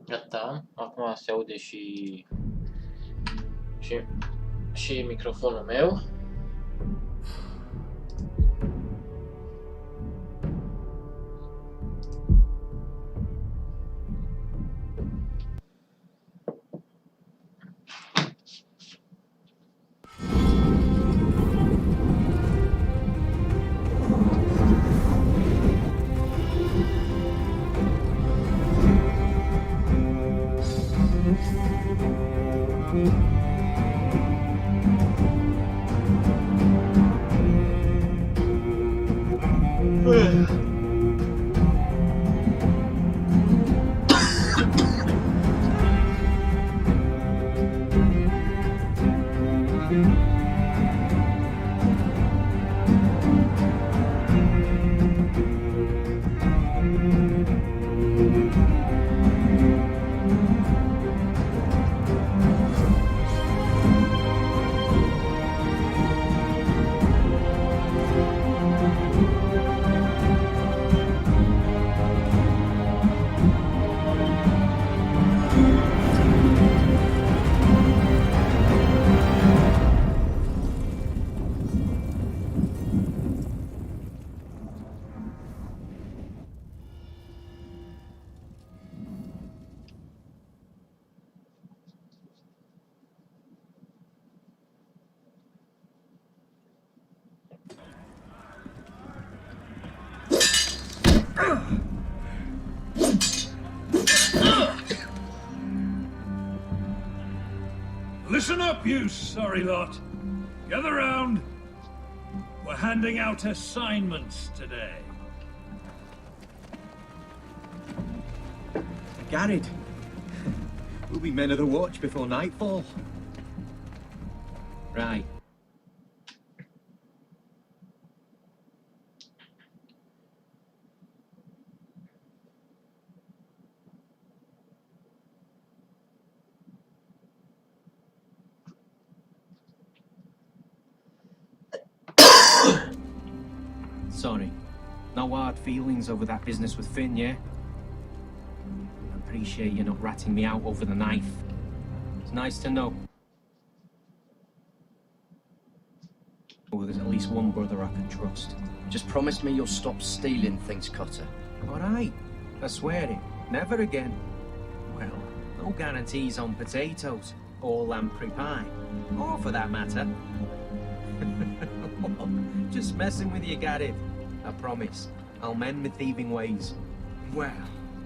Gata, acum se aude și, și microfonul meu. Listen up, you sorry lot. Gather round. We're handing out assignments today. Garrett, we'll be men of the watch before nightfall. Right. Sorry. No hard feelings over that business with Finn, yeah? I appreciate you not ratting me out over the knife. It's nice to know. Oh, there's at least one brother I can trust. Just promise me you'll stop stealing things, Cotter. All right. I swear it. Never again. Well, no guarantees on potatoes or lamprey pie. Or for that matter. Just messing with you, Garrett. I promise. I'll mend my thieving ways. Well,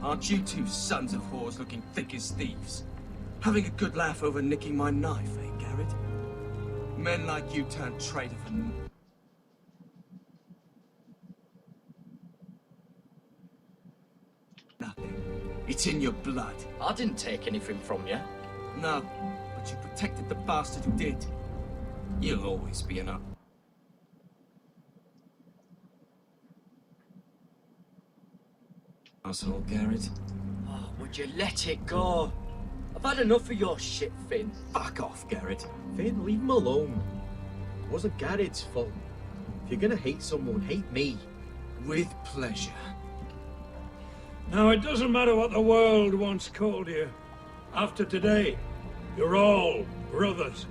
aren't you two sons of whores looking thick as thieves? Having a good laugh over nicking my knife, eh, Garrett? Men like you turn traitor for nothing. It's in your blood. I didn't take anything from you. No, but you protected the bastard who did. You'll always be an asshole, Garrett. Oh, would you let it go? I've had enough of your shit, Finn. Fuck off, Garrett. Finn, leave him alone. It wasn't Garrett's fault. If you're gonna hate someone, hate me. With pleasure. Now, it doesn't matter what the world once called you. After today, you're all brothers.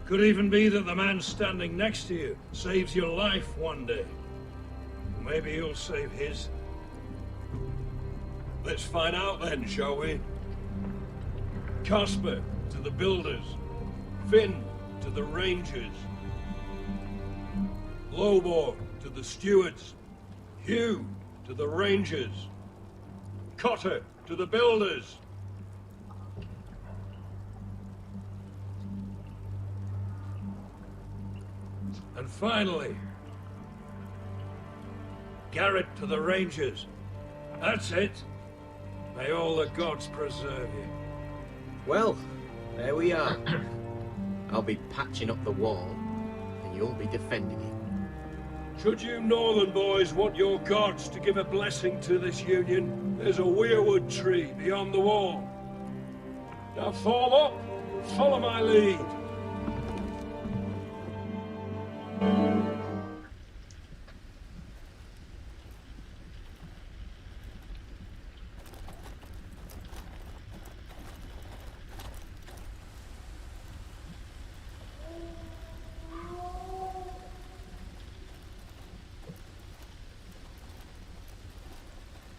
Could even be that the man standing next to you saves your life one day. Maybe you'll save his. Let's find out then, shall we? Casper to the builders. Finn to the rangers. Lobor to the stewards. Hugh to the rangers. Cotter to the builders. And finally, Garrett to the rangers. That's it. May all the gods preserve you. Well, there we are. I'll be patching up the wall, and you'll be defending it. Should you northern boys want your gods to give a blessing to this union, there's a weirwood tree beyond the wall. Now form up, follow my lead.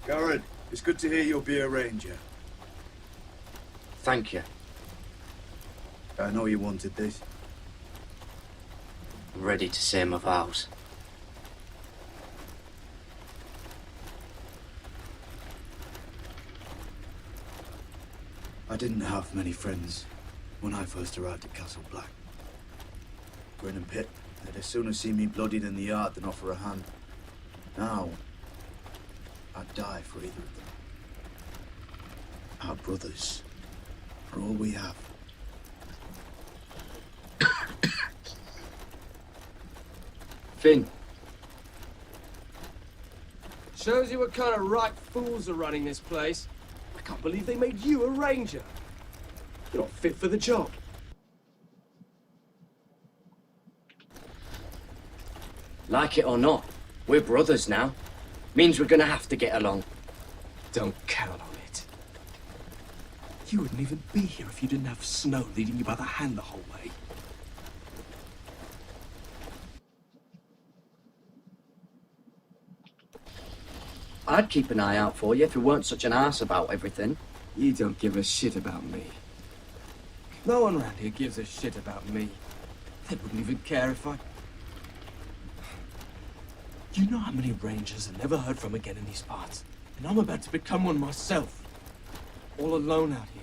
Garrett, it's good to hear you'll be a ranger. Thank you. I know you wanted this. I'm ready to say my vows. I didn't have many friends when I first arrived at Castle Black. Grin and Pip, they'd as soon see me bloodied in the yard than offer a hand. Now, I'd die for either of them. Our brothers are all we have. Finn. Shows you what kind of right fools are running this place. I can't believe they made you a ranger. You're not fit for the job. Like it or not, we're brothers now. Means we're gonna have to get along. Don't count on it. You wouldn't even be here if you didn't have Snow leading you by the hand the whole way. I'd keep an eye out for you if you weren't such an arse about everything. You don't give a shit about me. No one around here gives a shit about me. They wouldn't even care if I... You know how many rangers I never heard from again in these parts? And I'm about to become one myself. All alone out here.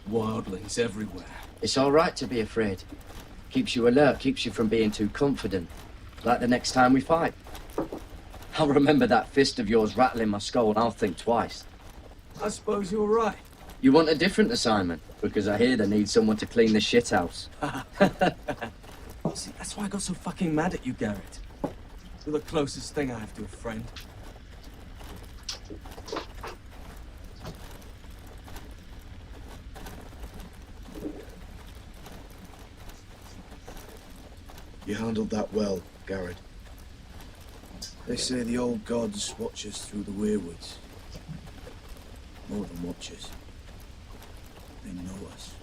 Wildlings everywhere. It's all right to be afraid. Keeps you alert, keeps you from being too confident. Like the next time we fight. I'll remember that fist of yours rattling my skull and I'll think twice. I suppose you're right. You want a different assignment? Because I hear they need someone to clean the shithouse. See, that's why I got so fucking mad at you, Garrett. You're the closest thing I have to a friend. You handled that well, Garrett. They say the old gods watch us through the weirwoods. More than watchers. They know us.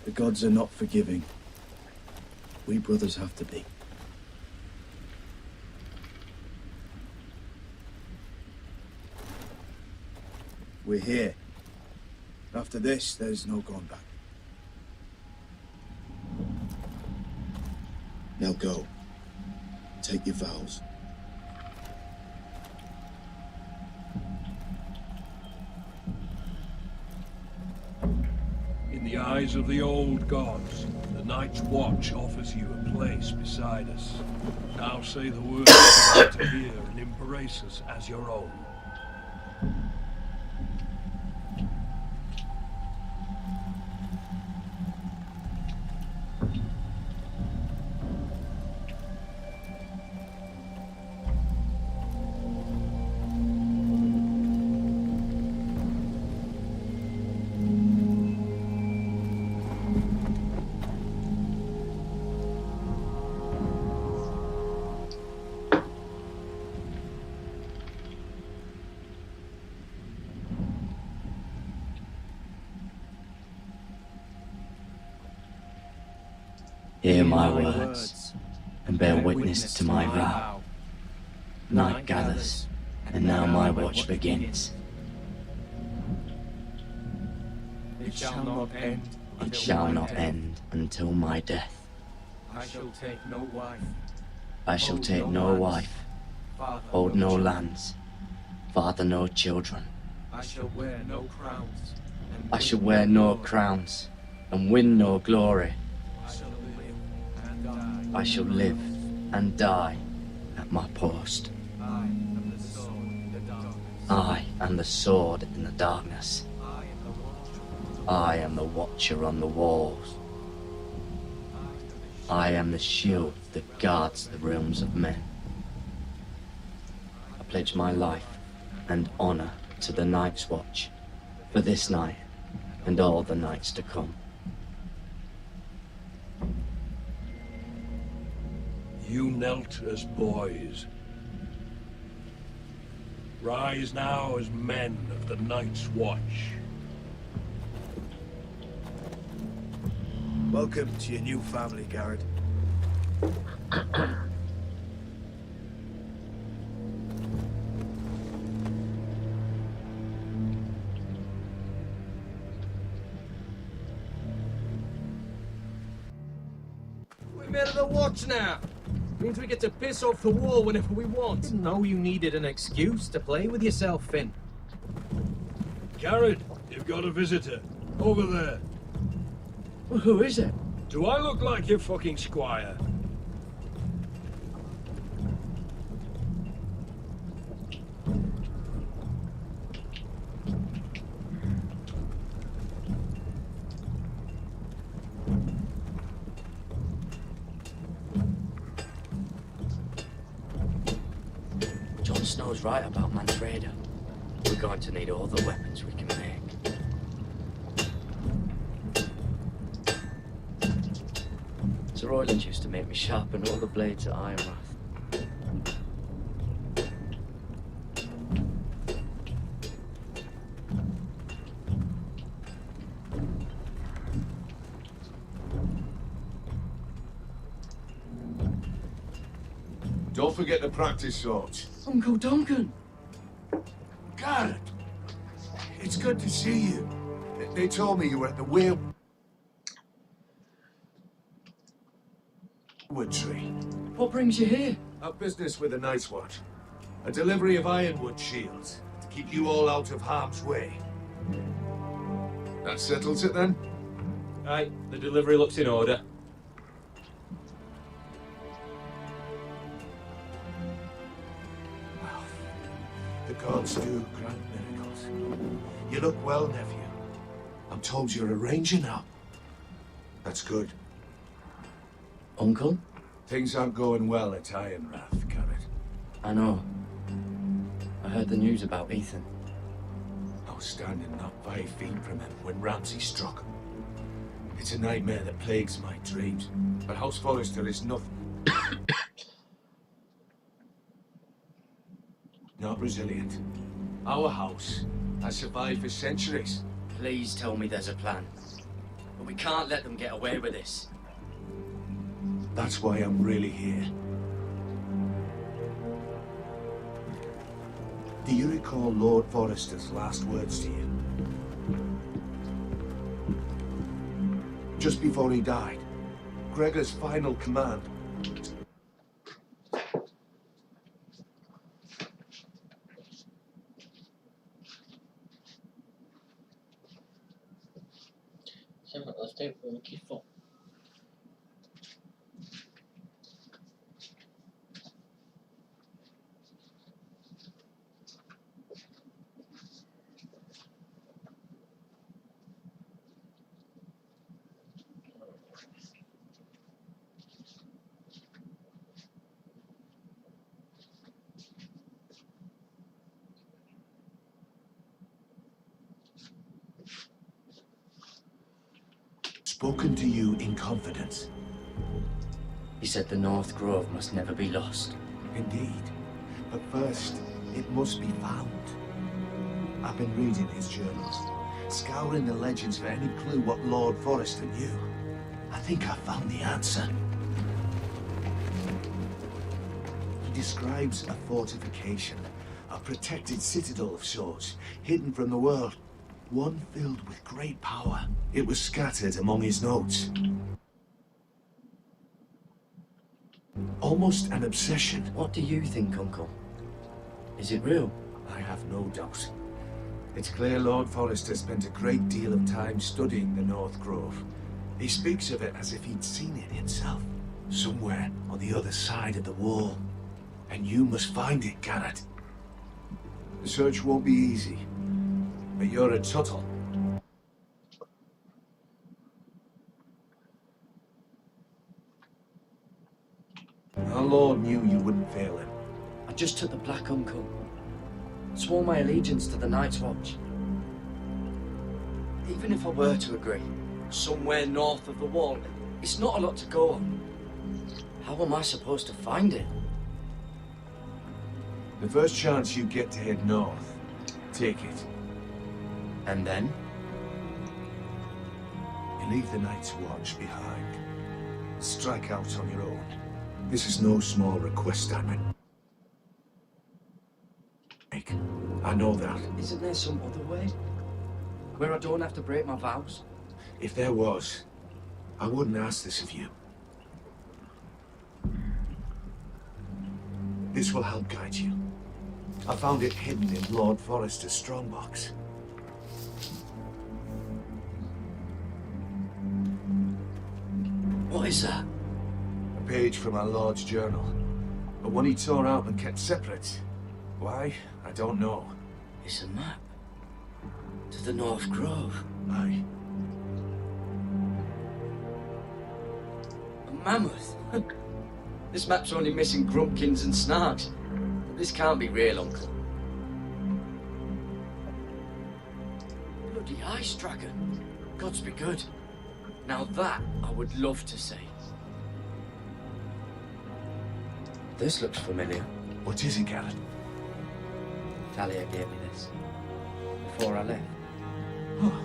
The gods are not forgiving. We brothers have to be. We're here. After this, there's no going back. Now go. Take your vows. In the eyes of the old gods, the Night's Watch offers you a place beside us. Now say the words you want to hear and embrace us as your own. Hear my words, and bear witness to my vow. Night gathers, and now my watch begins. It shall not end. It shall not end until my death. I shall take no wife. I shall take no wife, hold no lands, father no children. I shall wear no crowns. I shall wear no crowns, and win no glory. I shall live and die at my post. I am the sword in the darkness. I am the sword in the darkness. I am the watcher on the walls. I am the shield that guards the realms of men. I pledge my life and honor to the Night's Watch for this night and all the nights to come. You knelt as boys. Rise now as men of the Night's Watch. Welcome to your new family, Garrett. We're men of the watch now. Means we get to piss off the wall whenever we want. Didn't know you needed an excuse to play with yourself, Finn. Garrett, you've got a visitor. Over there. Well, who is it? Do I look like your fucking squire? Jon Snow's right about Manfreda. We're going to need all the weapons we can make. Sir Royland used to make me sharpen all the blades at Ironrath. Don't forget to practice swords. Uncle Duncan! Garrett! It's good to see you. They told me you were at the Weirwood Tree. What brings you here? Our business with the Night's Watch. A delivery of ironwood shields to keep you all out of harm's way. That settles it then? Aye, the delivery looks in order. Well, the gods do grant miracles. You look well, nephew. I'm told you're a ranger now. That's good. Uncle? Things aren't going well at Ironrath, Garrett. I know. I heard the news about Ethan. I was standing not 5 feet from him when Ramsay struck. It's a nightmare that plagues my dreams. But House Forrester is nothing. Not resilient. Our house has survived for centuries. Please tell me there's a plan. But we can't let them get away with this. That's why I'm really here. Do you recall Lord Forrester's last words to you? Just before he died, Gregor's final command. Sembra lo stai un schifo. Spoken to you in confidence. He said the North Grove must never be lost. Indeed. But first, it must be found. I've been reading his journals, scouring the legends for any clue what Lord Forrester knew. I think I found the answer. He describes a fortification, a protected citadel of sorts, hidden from the world. One filled with great power. It was scattered among his notes. Almost an obsession. What do you think, Uncle? Is it real? I have no doubt. It's clear Lord Forrester spent a great deal of time studying the North Grove. He speaks of it as if he'd seen it himself, somewhere on the other side of the wall. And you must find it, Garrett. The search won't be easy, but you're a Tuttle. Our Lord knew you wouldn't fail him. I just took the black, Uncle. Swore my allegiance to the Night's Watch. Even if I were to agree, somewhere north of the wall, it's not a lot to go on. How am I supposed to find it? The first chance you get to head north, take it. And then? You leave the Night's Watch behind. Strike out on your own. This is no small request I make. I know that. Isn't there some other way? Where I don't have to break my vows? If there was, I wouldn't ask this of you. This will help guide you. I found it hidden in Lord Forrester's strongbox. What is that? A page from our Lord's journal. But one he tore out and kept separate. Why? I don't know. It's a map. To the North Grove. Aye. A mammoth? This map's only missing grumpkins and snarks. This can't be real, Uncle. Bloody ice dragon. Gods be good. Now that I would love to see. This looks familiar. What is it, Garrett? Talia gave me this. Before I left. Oh.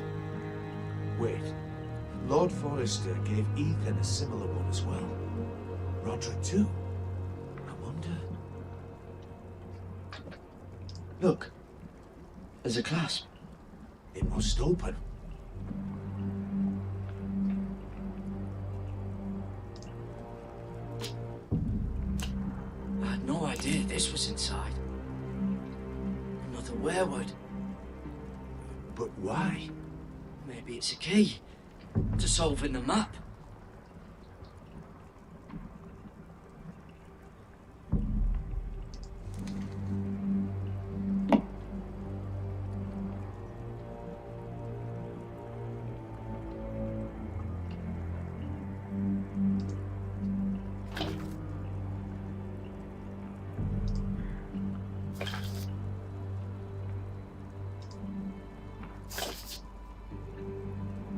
Wait. Lord Forrester gave Ethan a similar one as well. Roderick too. I wonder... Look. There's a clasp. It must open. I had no idea this was inside. Another werewood. But why? Maybe it's a key to solving the map.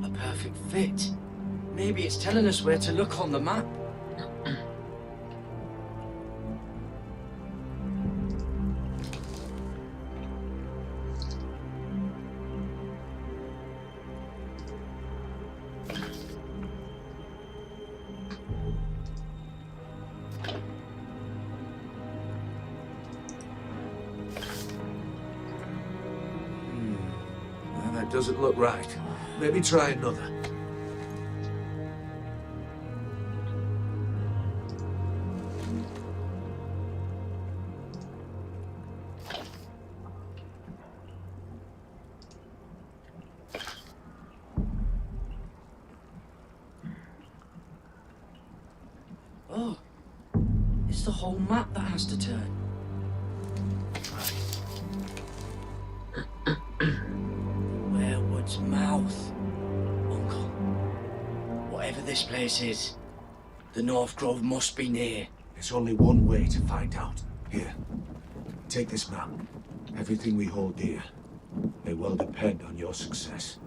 A perfect fit. Maybe it's telling us where to look on the map. Well, that doesn't look right. Maybe try another. Oh, it's the whole map that has to turn. Werewood's mouth. Uncle, whatever this place is, the North Grove must be near. There's only one way to find out. Here, take this map. Everything we hold dear may well depend on your success.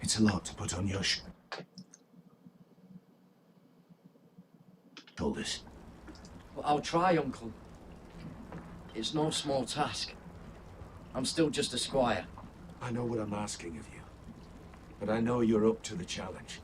It's a lot to put on your shoulders. Well, I'll try, Uncle. It's no small task. I'm still just a squire. I know what I'm asking of you, but I know you're up to the challenge.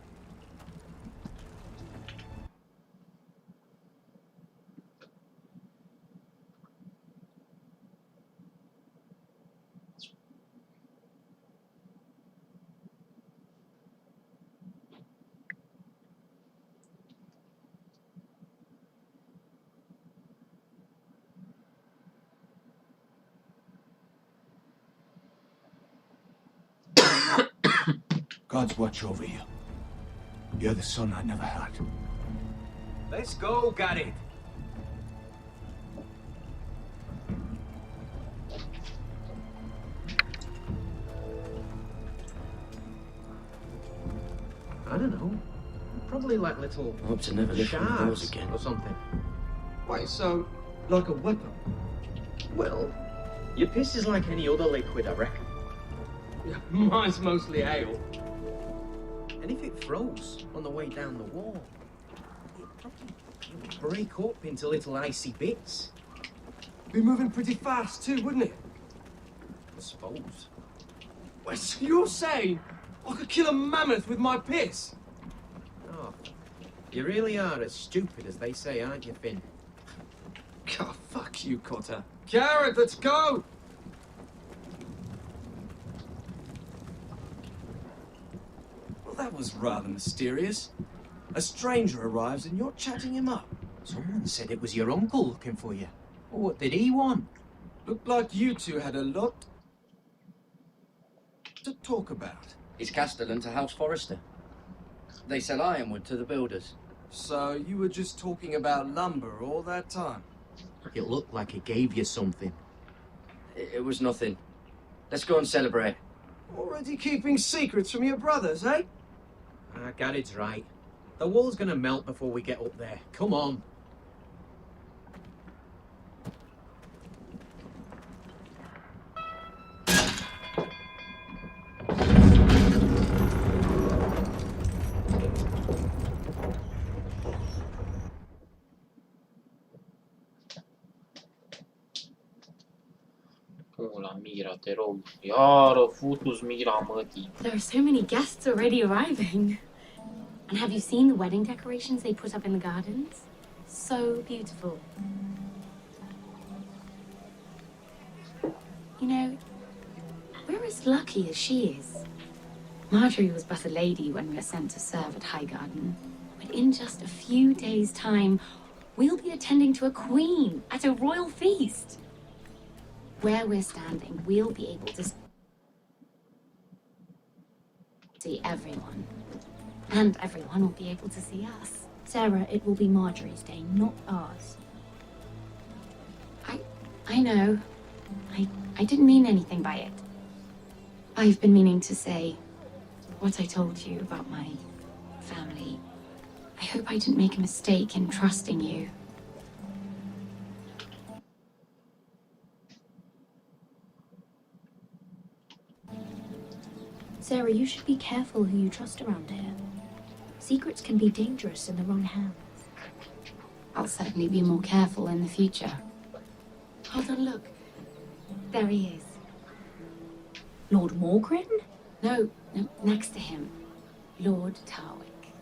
God's watch over you. You're the son I never had. Let's go, Garrett. I don't know. Probably like little I hope to never lift one of those shards again. or something. Wait, so, like a weapon? Well, your piss is like any other liquid, I reckon. Mine's mostly ale. And if it froze on the way down the wall, it'd probably break up into little icy bits. Be moving pretty fast too, wouldn't it? I suppose. Wait, so you're saying I could kill a mammoth with my piss? Oh, you really are as stupid as they say, aren't you, Finn? God, fuck you, Cotter. Garrett, let's go! Well, that was rather mysterious. A stranger arrives and you're chatting him up. Someone said it was your uncle looking for you. What did he want? Looked like you two had a lot to talk about. He's castellan to House Forrester. They sell ironwood to the builders. So you were just talking about lumber all that time? It looked like he gave you something. It was nothing. Let's go and celebrate. Already keeping secrets from your brothers, eh? Garrett's right. The wall's gonna melt before we get up there. Come on. La mira, te rog. Iară, futu-ți mira, mătii. There are so many guests already arriving. And have you seen the wedding decorations they put up in the gardens? So beautiful. You know, we're as lucky as she is. Marjorie was but a lady when we were sent to serve at Highgarden. But in just a few days' time, we'll be attending to a queen at a royal feast. Where we're standing, we'll be able to see everyone. And everyone will be able to see us. Sarah, it will be Marjorie's day, not ours. I know. I didn't mean anything by it. I've been meaning to say what I told you about my family. I hope I didn't make a mistake in trusting you. Sarah, you should be careful who you trust around here. Secrets can be dangerous in the wrong hands. I'll certainly be more careful in the future. Hold on, look. There he is. Lord Morgrin? No, next to him. Lord Tarwick.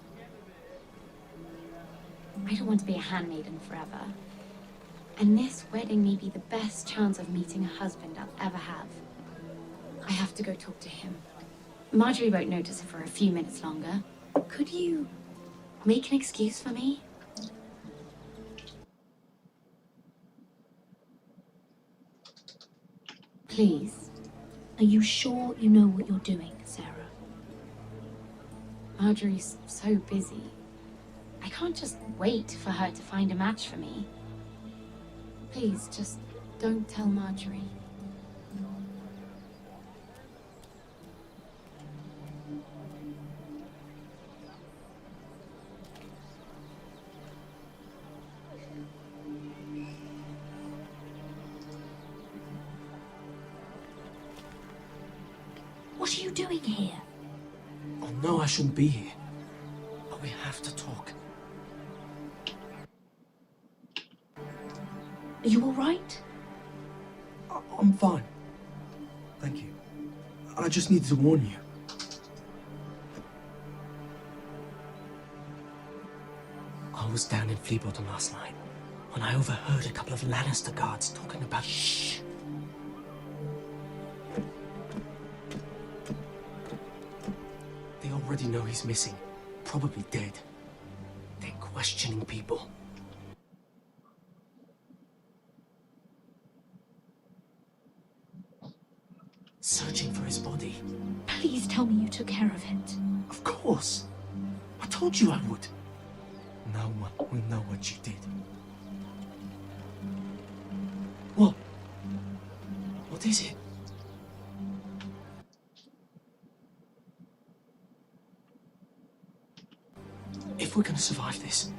I don't want to be a handmaiden forever. And this wedding may be the best chance of meeting a husband I'll ever have. I have to go talk to him. Marjorie won't notice it for a few minutes longer. Could you make an excuse for me? Please. Are you sure you know what you're doing, Sarah? Marjorie's so busy. I can't just wait for her to find a match for me. Please, just don't tell Marjorie. What are you doing here? Oh no, I shouldn't be here. But we have to talk. Are you all right? I'm fine. Thank you. I just needed to warn you. I was down in Fleabottom last night when I overheard a couple of Lannister guards talking about... Shh! They already know he's missing. Probably dead. They're questioning people. Searching for his body. Please tell me you took care of it. Of course. I told you I would. No one will know what you did. What? What is it? If we're gonna survive this...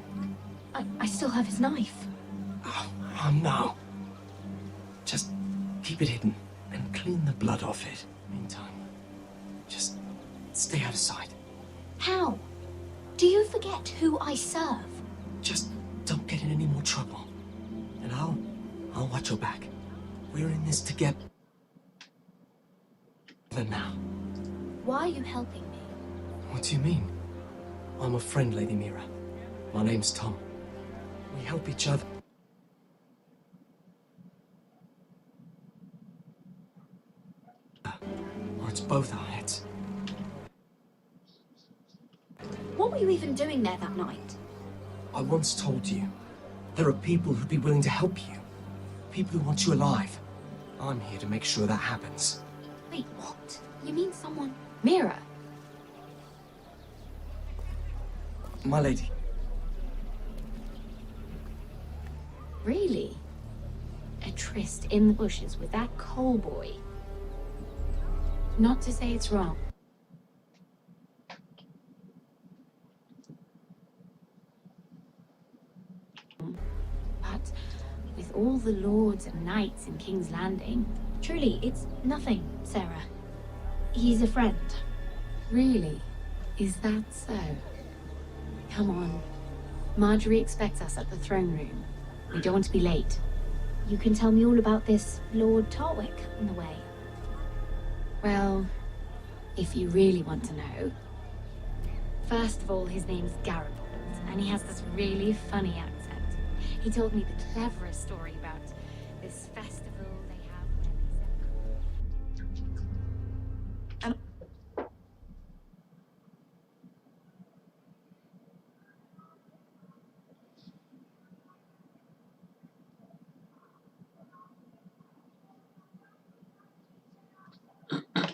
I still have his knife. Oh no. Just keep it hidden and clean the blood off it. Meantime, just stay out of sight. How? Do you forget who I serve? Just don't get in any more trouble. And I'll watch your back. We're in this together now. Why are you helping me? What do you mean? I'm a friend, Lady Mira. My name's Tom. We help each other. both our heads. What were you even doing there that night? I once told you, there are people who'd be willing to help you. People who want you alive. I'm here to make sure that happens. Wait, what? You mean someone... Mira, My lady, really? A tryst in the bushes with that coal boy? Not to say it's wrong. But with all the lords and knights in King's Landing... Truly, it's nothing, Sarah. He's a friend. Really? Is that so? Come on. Marjorie expects us at the throne room. We don't want to be late. You can tell me all about this Lord Tarwick on the way. Well, if you really want to know. First of all, his name's Garibaldi, and he has this really funny accent. He told me the cleverest story about this festival they have where they sell...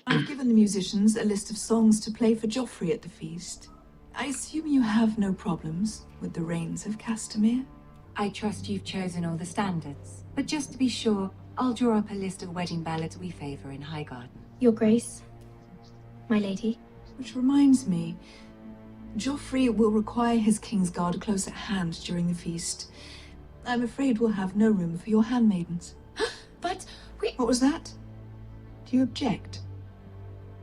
I've given the musicians a list of songs to play for Joffrey at the feast. I assume you have no problems with the Rains of Castamere? I trust you've chosen all the standards. But just to be sure, I'll draw up a list of wedding ballads we favor in Highgarden. Your Grace, my lady. Which reminds me, Joffrey will require his Kingsguard close at hand during the feast. I'm afraid we'll have no room for your handmaidens. But What was that? Do you object?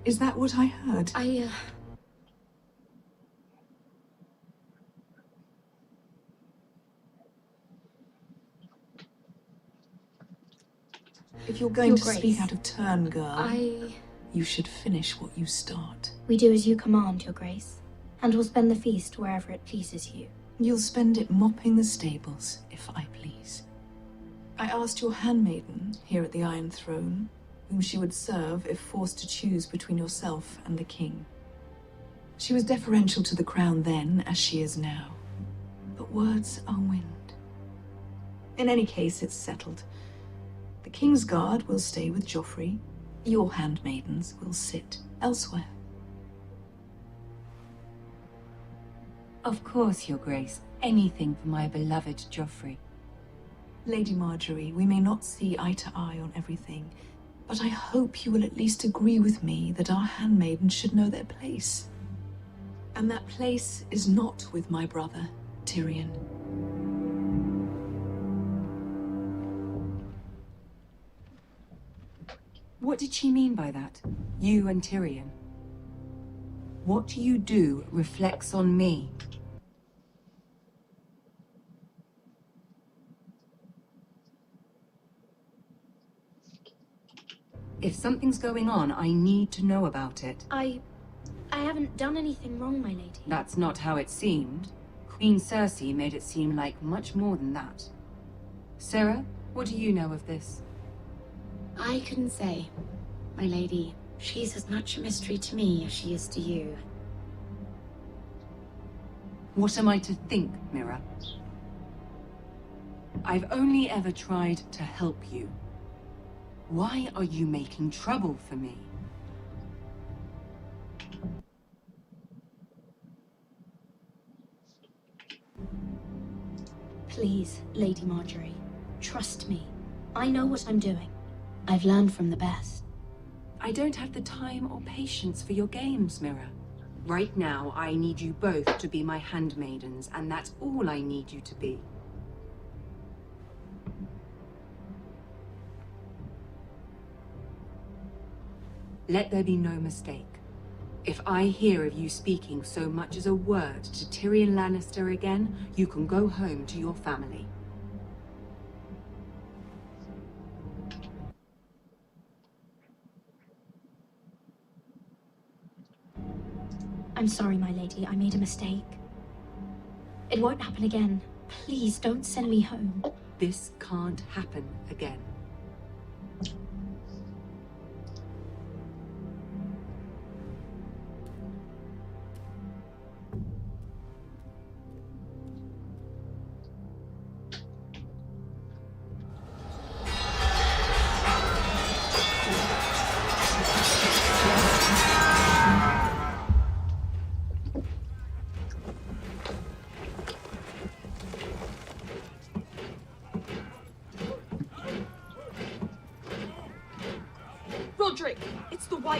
Is that what I heard? If you're going Your to Grace. speak out of turn, girl, I... you should finish what you start. We do as you command, Your Grace. And we'll spend the feast wherever it pleases you. You'll spend it mopping the stables, if I please. I asked your handmaiden here at the Iron Throne whom she would serve if forced to choose between yourself and the king. She was deferential to the crown then, as she is now. But words are wind. In any case, it's settled. The Kingsguard will stay with Joffrey. Your handmaidens will sit elsewhere. Of course, Your Grace. Anything for my beloved Joffrey. Lady Marjorie, we may not see eye to eye on everything, but I hope you will at least agree with me that our handmaidens should know their place. And that place is not with my brother, Tyrion. What did she mean by that? You and Tyrion? What you do reflects on me. If something's going on, I need to know about it. I haven't done anything wrong, my lady. That's not how it seemed. Queen Cersei made it seem like much more than that. Sarah, what do you know of this? I couldn't say, my lady. She's as much a mystery to me as she is to you. What am I to think, Mira? I've only ever tried to help you. Why are you making trouble for me? Please, Lady Marjorie, trust me. I know what I'm doing. I've learned from the best. I don't have the time or patience for your games, Mira. Right now, I need you both to be my handmaidens, and that's all I need you to be. Let there be no mistake. If I hear of you speaking so much as a word to Tyrion Lannister again, you can go home to your family. I'm sorry, my lady. I made a mistake. It won't happen again. Please don't send me home. This can't happen again.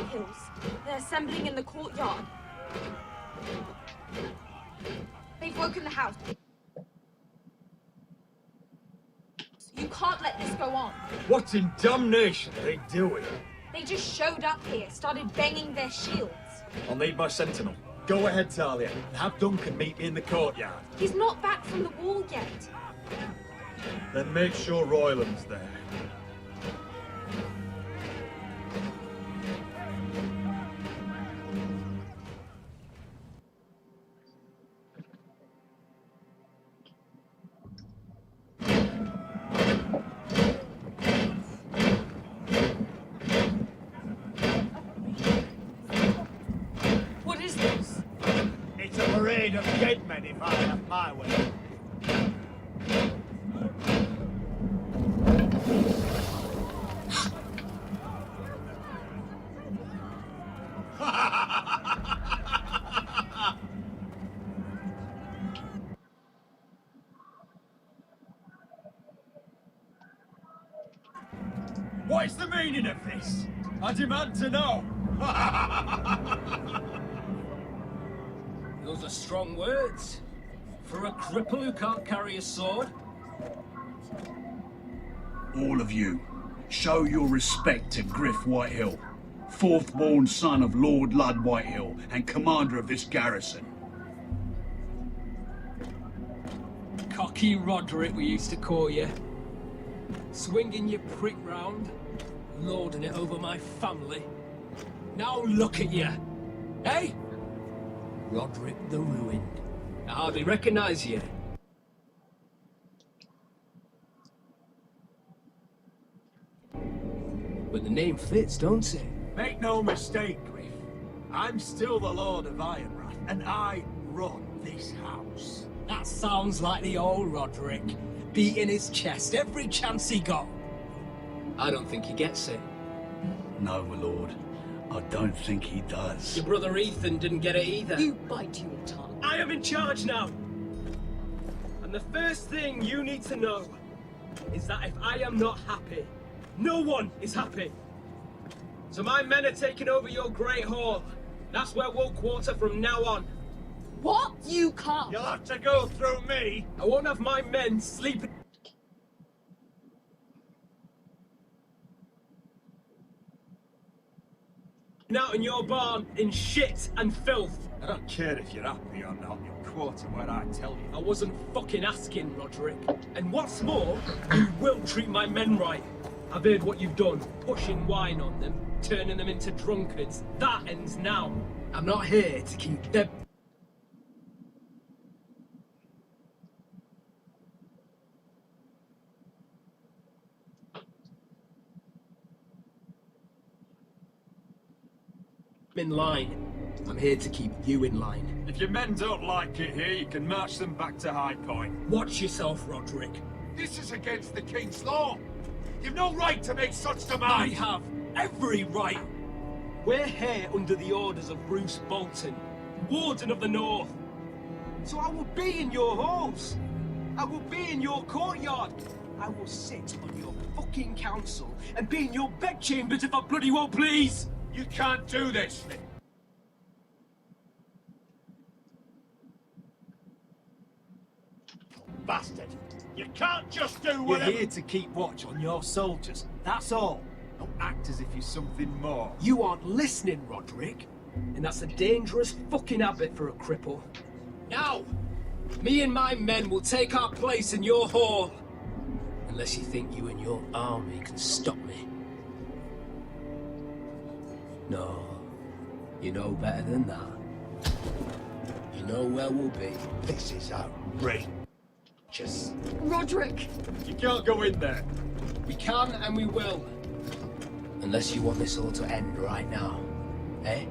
Whitehills. They're assembling in the courtyard. They've woken the house. You can't let this go on. What in damnation are they doing? They just showed up here, started banging their shields. I'll need my sentinel. Go ahead, Talia. Have Duncan meet me in the courtyard. He's not back from the wall yet. Then make sure Royland's there. What is this? It's a parade of dead men if I have my way. What is the meaning of this? I demand to know. Those are strong words. For a cripple who can't carry a sword. All of you, show your respect to Griff Whitehill, fourth-born son of Lord Ludd Whitehill and commander of this garrison. Cocky Roderick, we used to call you. Swinging your prick round, lording it over my family. Now look at you. Hey? Roderick the Ruined. I hardly recognise you. But the name fits, don't it? Make no mistake, Griff. I'm still the Lord of Ironrath, and I run this house. That sounds like the old Roderick, beating his chest every chance he got. I don't think he gets it. No, my lord. I don't think he does. Your brother Ethan didn't get it either. You bite your tongue. I am in charge now. And the first thing you need to know is that if I am not happy, no one is happy. So my men are taking over your Great Hall. That's where we'll quarter from now on. What? You can't. You'll have to go through me. I won't have my men sleeping out in your barn in shit and filth. I don't care if you're happy or not. You'll quarter where I tell you. I wasn't fucking asking, Roderick. And what's more, you will treat my men right. I've heard what you've done, pushing wine on them, turning them into drunkards. That ends now. I'm not here to keep them. In line. I'm here to keep you in line. If your men don't like it here, you can march them back to High Point. Watch yourself, Roderick. This is against the King's law. You've no right to make such demands. I have every right. We're here under the orders of Bruce Bolton, Warden of the North. So I will be in your halls. I will be in your courtyard. I will sit on your fucking council and be in your bedchambers if I bloody well please. You can't do this. Bastard. You can't just do whatever. You're here to keep watch on your soldiers. That's all. Don't act as if you're something more. You aren't listening, Roderick. And that's a dangerous fucking habit for a cripple. Now, me and my men will take our place in your hall. Unless you think you and your army can stop me. No, you know better than that. You know where we'll be. This is outrageous. Roderick! You can't go in there. We can and we will. Unless you want this all to end right now. Eh?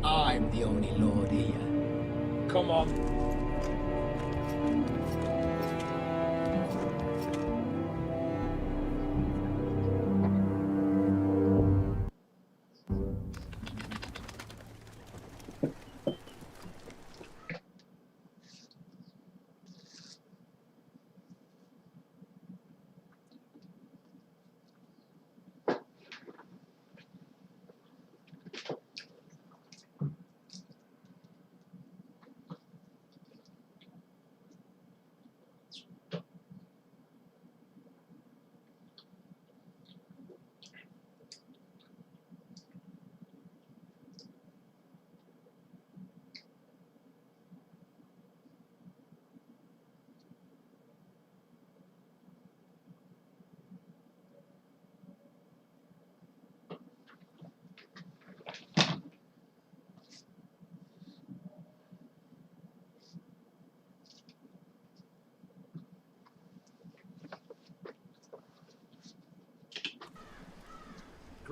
I'm the only lord here. Come on.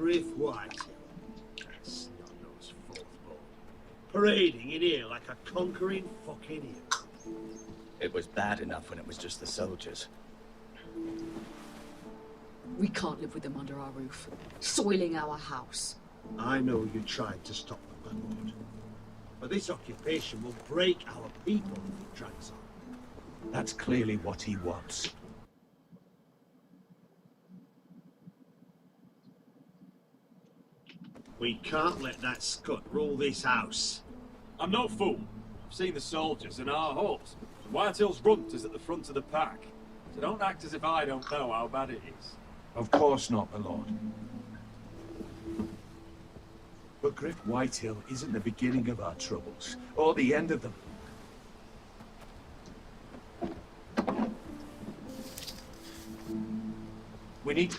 Griff Whitehill. Snot-nosed fourth-born. Parading in here like a conquering fucking hero. It was bad enough when it was just the soldiers. We can't live with them under our roof, soiling our house. I know you tried to stop them, my lord. But this occupation will break our people if it drags on. That's clearly what he wants. We can't let that scut rule this house. I'm no fool. I've seen the soldiers and our horse. Whitehill's runt is at the front of the pack. So don't act as if I don't know how bad it is. Of course not, my lord. But Griff Whitehill isn't the beginning of our troubles, or the end of them. We need...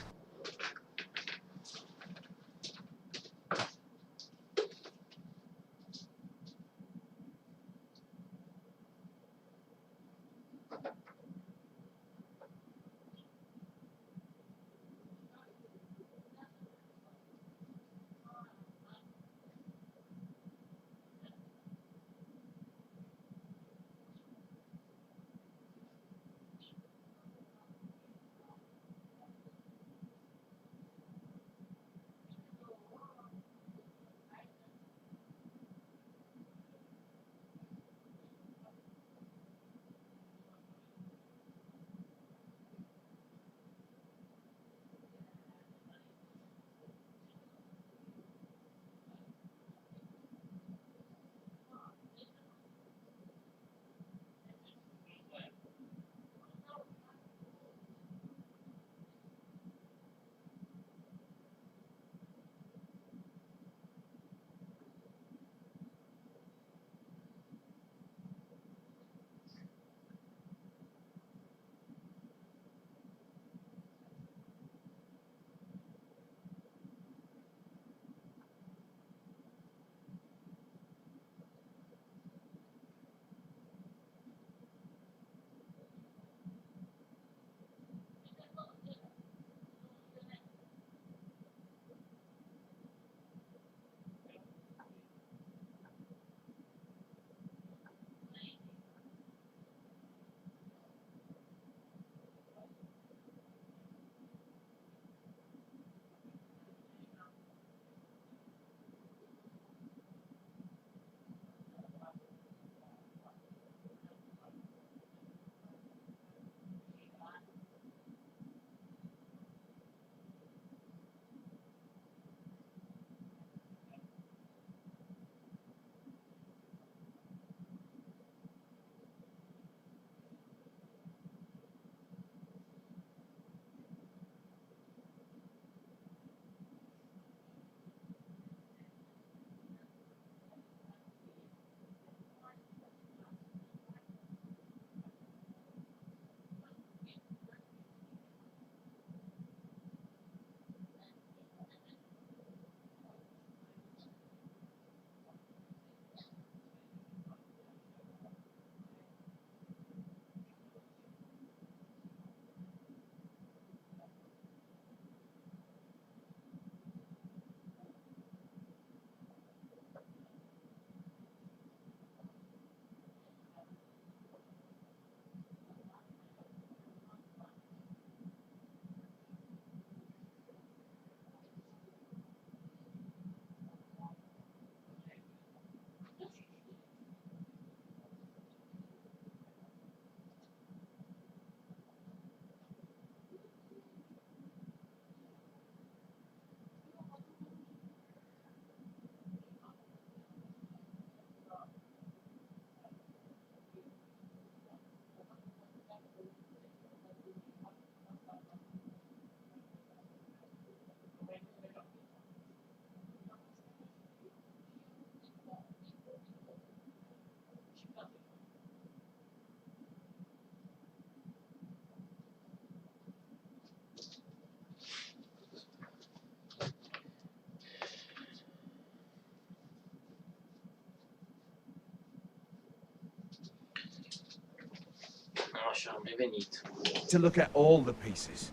Așa, am revenit. To look at all the pieces.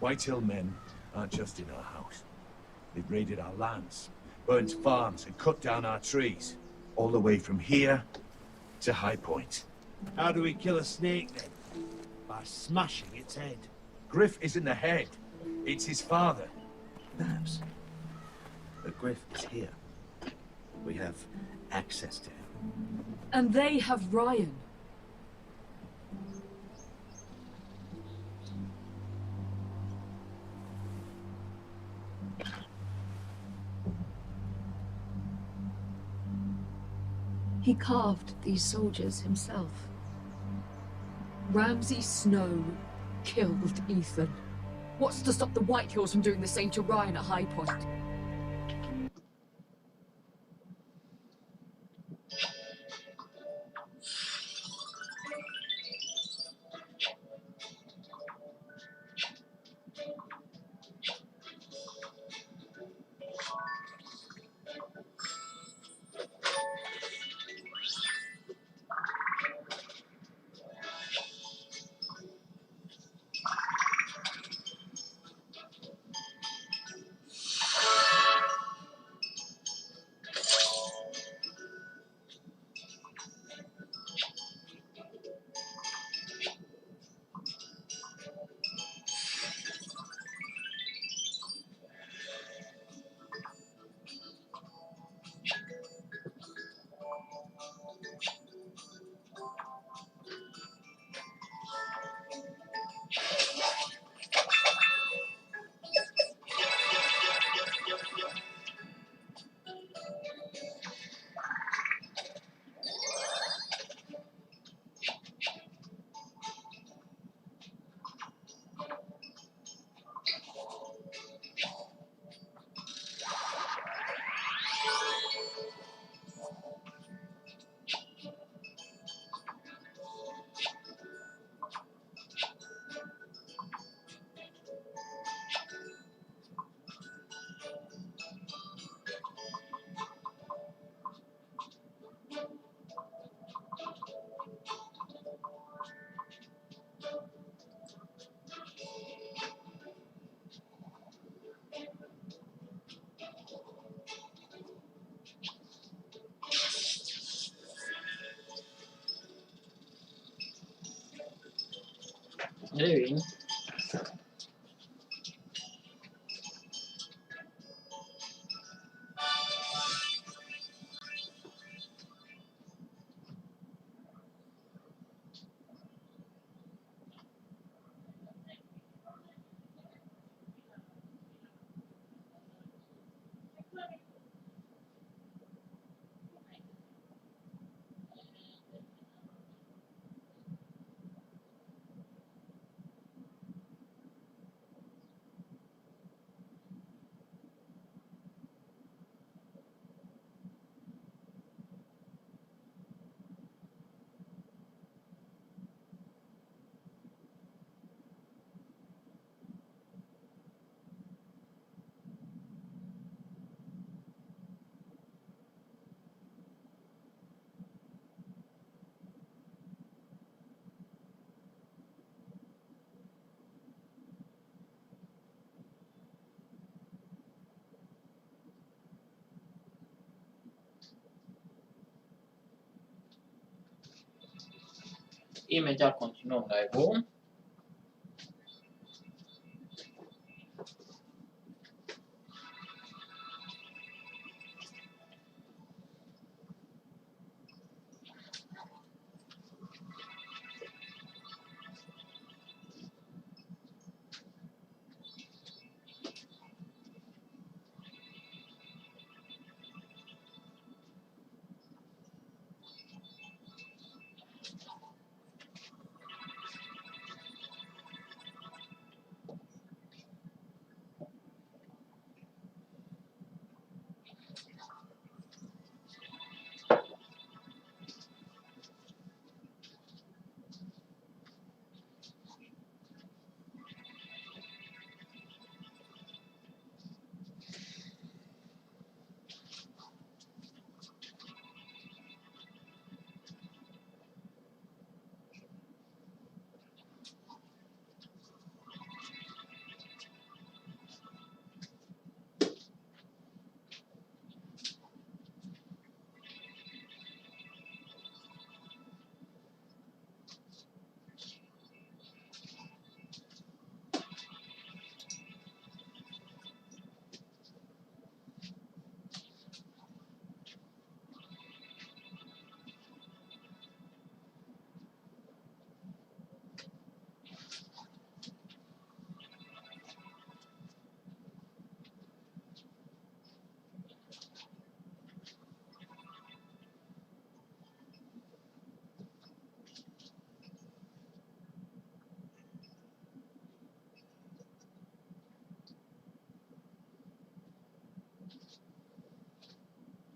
Whitehill men aren't just in our house. They've raided our lands, burnt farms, and cut down our trees. All the way from here to High Point. How do we kill a snake then? By smashing its head. Griff isn't the head. It's his father. Perhaps. But Griff is here. We have access to him. And they have Ryan. He carved these soldiers himself. Ramsay Snow killed Ethan. What's to stop the Whitehills from doing the same to Ryan at High Point? Hey. Imediat continuăm live-ul.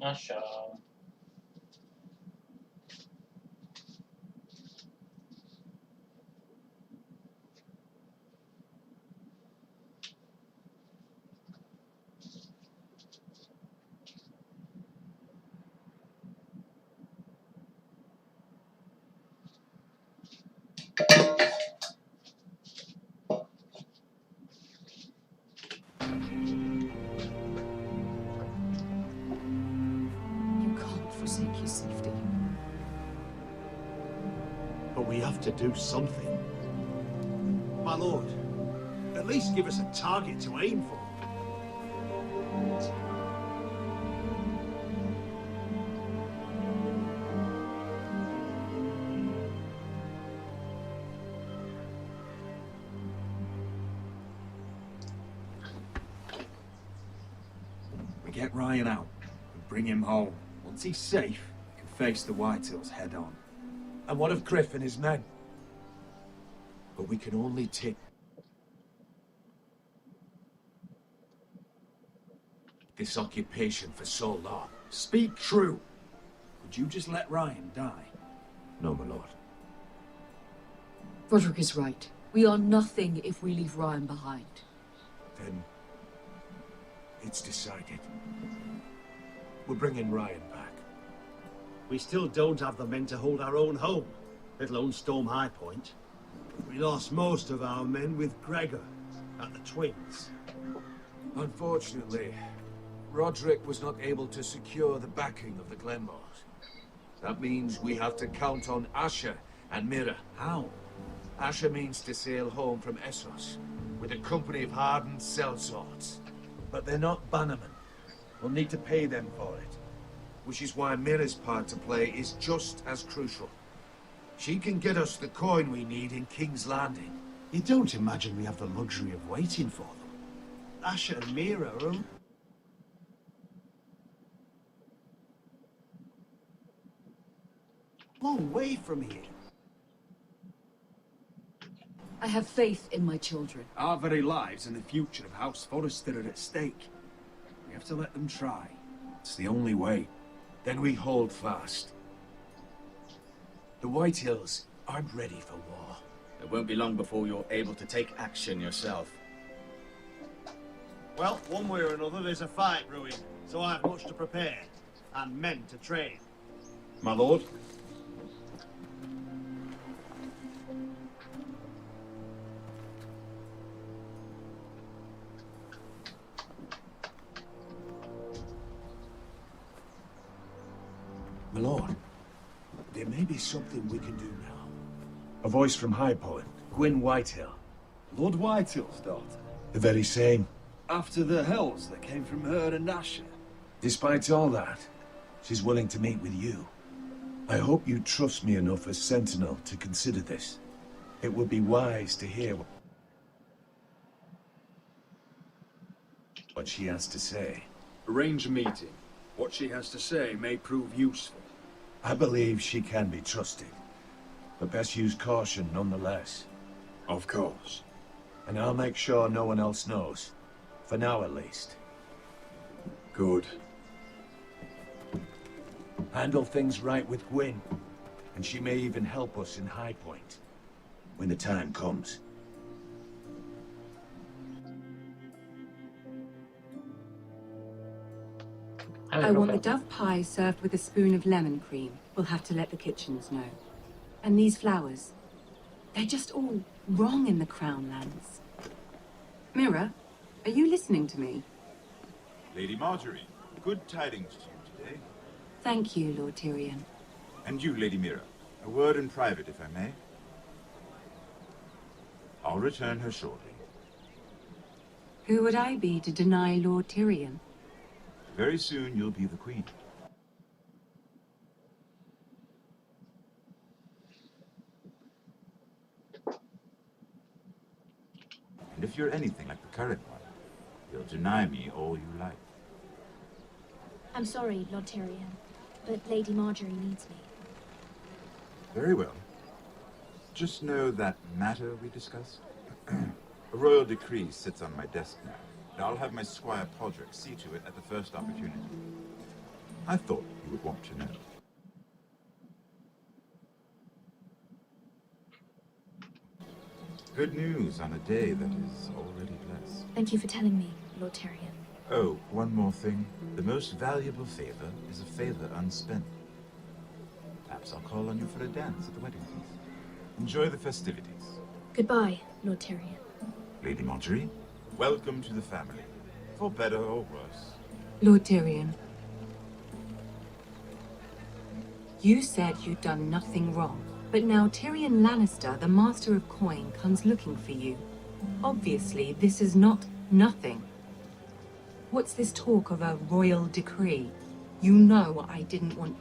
Așa. You can't forsake your safety. But we have to do something. My lord, at least give us a target to aim for. We get Ryan out and bring him home. Once he's safe, we can face the Whitehills head on. And what of Griff and his men? But we can only take... This occupation for so long. Speak true. Would you just let Ryan die? No, my lord. Roderick is right. We are nothing if we leave Ryan behind. Then it's decided. We're bringing Ryan back. We still don't have the men to hold our own home, let alone storm High Point. We lost most of our men with Gregor at the Twins. Unfortunately, Roderick was not able to secure the backing of the Glenmores. That means we have to count on Asher and Mira. How? Asher means to sail home from Essos with a company of hardened sellswords. But they're not bannermen. We'll need to pay them for it. Which is why Mira's part to play is just as crucial. She can get us the coin we need in King's Landing. You don't imagine we have the luxury of waiting for them. Asher and Mira are... long way from here. I have faith in my children. Our very lives and the future of House Forrester are at stake. We have to let them try. It's the only way. Then we hold fast. The Whitehills aren't ready for war. It won't be long before you're able to take action yourself. Well, one way or another, there's a fight brewing, so I have much to prepare, and men to train. My lord? My lord, there may be something we can do now. A voice from High Point. Gwyn Whitehill. Lord Whitehill's daughter. The very same. After the hells that came from her and Asher. Despite all that, she's willing to meet with you. I hope you trust me enough as Sentinel to consider this. It would be wise to hear what she has to say. Arrange a meeting. What she has to say may prove useful. I believe she can be trusted, but best use caution nonetheless. Of course. And I'll make sure no one else knows. For now, at least. Good. Handle things right with Gwyn, and she may even help us in High Point, when the time comes. I want the dove pie served with a spoon of lemon cream. We'll have to let the kitchens know. And these flowers, they're just all wrong in the Crown lands. Mira, are you listening to me? Lady Marjorie, good tidings to you today. Thank you, Lord Tyrion. And you, Lady Mira, a word in private, if I may. I'll return her shortly. Who would I be to deny Lord Tyrion? Very soon you'll be the queen. And if you're anything like the current one, you'll deny me all you like. I'm sorry, Lord Tyrion, but Lady Marjorie needs me. Very well. Just know that matter we discussed? A royal decree sits on my desk now, and I'll have my squire Podrick see to it at the first opportunity. I thought you would want to know. Good news on a day that is already blessed. Thank you for telling me, Lord Tyrion. Oh, one more thing. The most valuable favor is a favor unspent. Perhaps I'll call on you for a dance at the wedding feast. Enjoy the festivities. Goodbye, Lord Tyrion. Lady Marjorie, welcome to the family. For better or worse. Lord Tyrion. You said you'd done nothing wrong, but now Tyrion Lannister, the Master of Coin, comes looking for you. Obviously, this is not nothing. What's this talk of a royal decree? You know I didn't want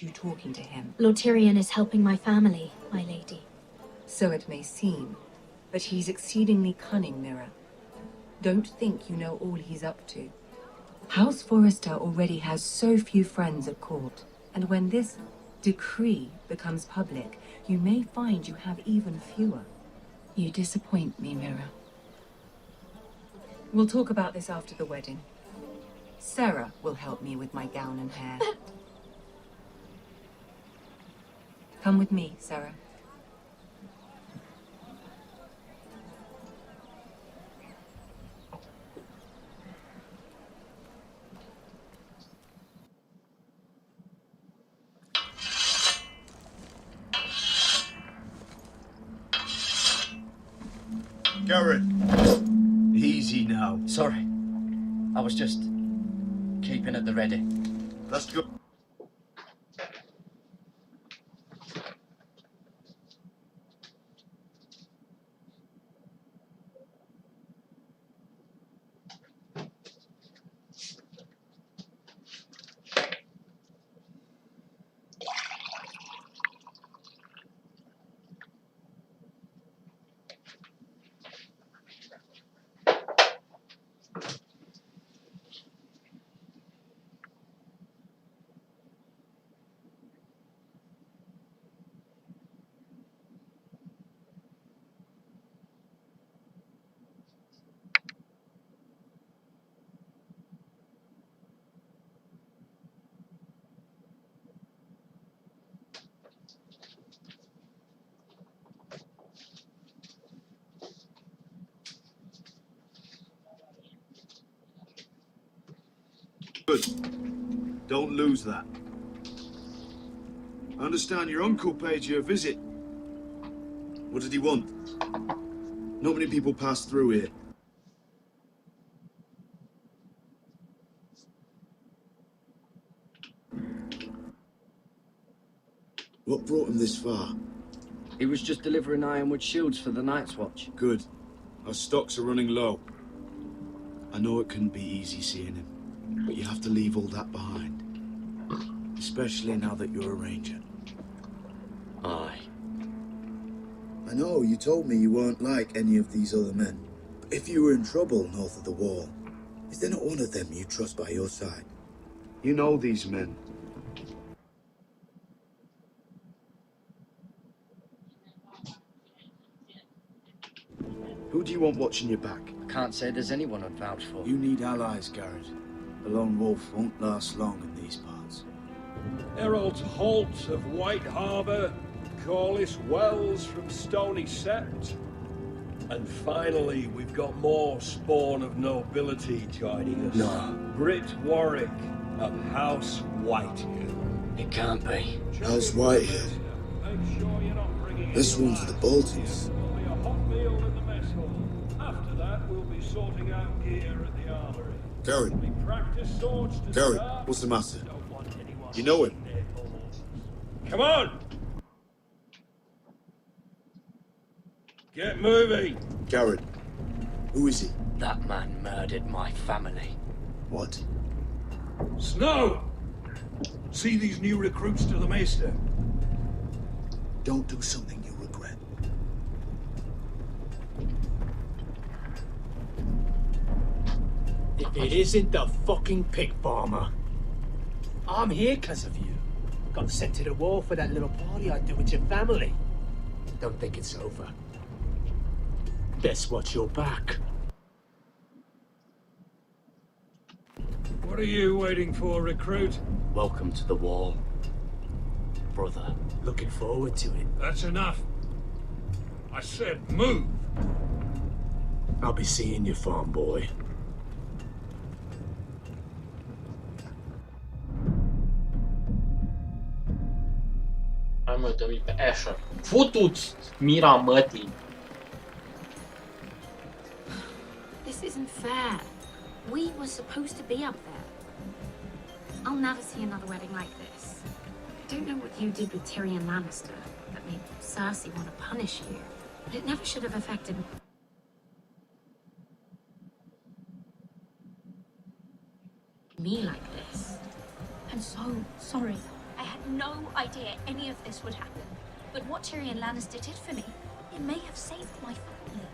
you talking to him. Lord Tyrion is helping my family, my lady. So it may seem, but he's exceedingly cunning, Mira. Don't think you know all he's up to. House Forrester already has so few friends at court, and when this decree becomes public, you may find you have even fewer. You disappoint me, Mira. We'll talk about this after the wedding. Sarah will help me with my gown and hair. Come with me, Sarah. Garrett, easy now. Sorry. I was just keeping at the ready. Let's go. Good. Don't lose that. I understand your uncle paid you a visit. What did he want? Not many people pass through here. What brought him this far? He was just delivering ironwood shields for the Night's Watch. Good. Our stocks are running low. I know it couldn't be easy seeing him, but you have to leave all that behind. Especially now that you're a ranger. Aye. I know, you told me you weren't like any of these other men. But if you were in trouble north of the wall, is there not one of them you trust by your side? You know these men. Who do you want watching your back? I can't say there's anyone I'd vouch for. You need allies, Garrett. The lone wolf won't last long in these parts. Herald Holt of White Harbour, Corliss Wells from Stony Sept. And finally, we've got more spawn of nobility joining us. No. Brit Warwick of House Whitehill. It can't be. House Whitehill. Make sure you're not bringing This in one's the Boltons. There'll be a hot meal in the mess hall. After that, we'll be sorting out gear at the armory. Garrett. We practice swords to Garrett, start. what's the matter? You know him? Come on! Get moving! Garrett. Who is he? That man murdered my family. What? Snow! See these new recruits to the Maester? Don't do something you regret. If it isn't the fucking pig farmer. I'm here because of you. Got sent to the war for that little party I do with your family. Don't think it's over. Best watch your back. What are you waiting for, recruit? Welcome to the war, brother. Looking forward to it. That's enough. I said move. I'll be seeing you, farm boy. Hai mă, dă-mi pe așa. Futu-ți, mira mătii. This isn't fair. We were supposed to be up there. I'll never see another wedding like this. I don't know what you did with Tyrion Lannister that made Cersei want to punish you, but it never should have affected me like this. I'm so sorry. I had no idea any of this would happen. But what Tyrion Lannister did for me, it may have saved my family.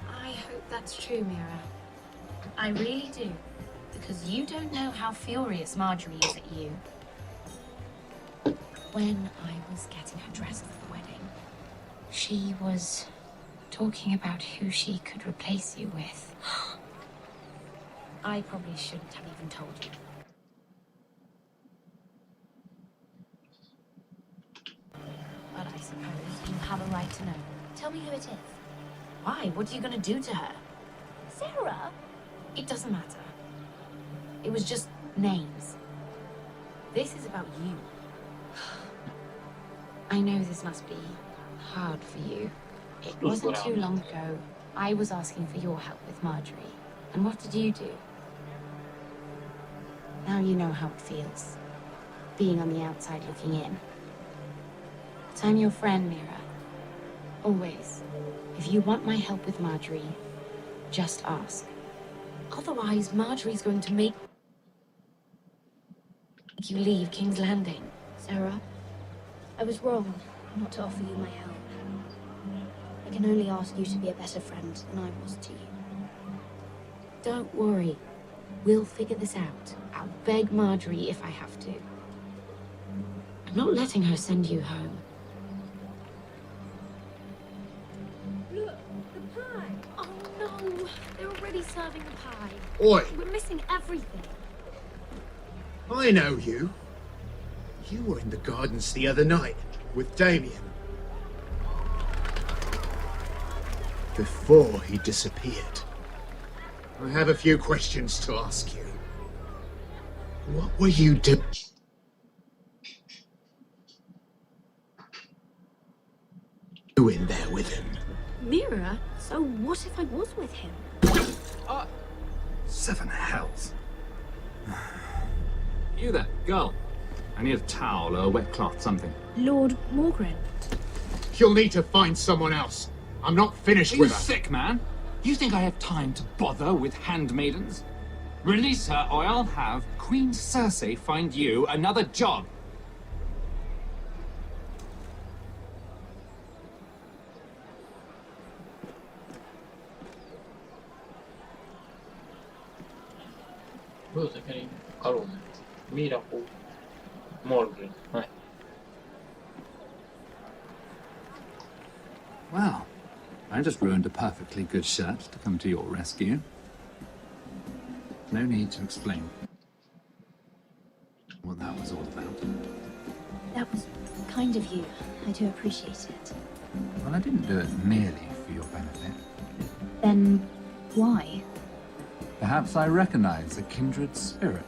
I hope that's true, Mira. I really do. Because you don't know how furious Marjorie is at you. When I was getting her dressed for the wedding, she was talking about who she could replace you with. I probably shouldn't have even told you. But I suppose you have a right to know. Tell me who it is. Why? What are you going to do to her? Sarah? It doesn't matter. It was just names. This is about you. I know this must be hard for you. It wasn't too long ago. I was asking for your help with Marjorie. And what did you do? Now you know how it feels. Being on the outside looking in. But I'm your friend, Mira. Always. If you want my help with Marjorie, just ask. Otherwise, Marjorie's going to make you leave King's Landing. Sarah, I was wrong not to offer you my help. I can only ask you to be a better friend than I was to you. Don't worry. We'll figure this out. I'll beg Marjorie if I have to. I'm not letting her send you home. Look, the pie! Oh no! They're already serving the pie. Oi! We're missing everything. I know you. You were in the gardens the other night with Damien. Before he disappeared. I have a few questions to ask you. What were you doing there with him? Mira, so what if I was with him? Seven hells. You there, girl. I need a towel or a wet cloth, something. Lord Morgren. You'll need to find someone else. I'm not finished Are with you her. sick, man? You think I have time to bother with handmaidens? Release her, or I'll have Queen Cersei find you another job. Scusa, che calore. Mira cu Morgan. Hai. Well, I just ruined a perfectly good shirt to come to your rescue. No need to explain what that was all about. That was kind of you. I do appreciate it. Well, I didn't do it merely for your benefit. Then, why? Perhaps I recognize a kindred spirit.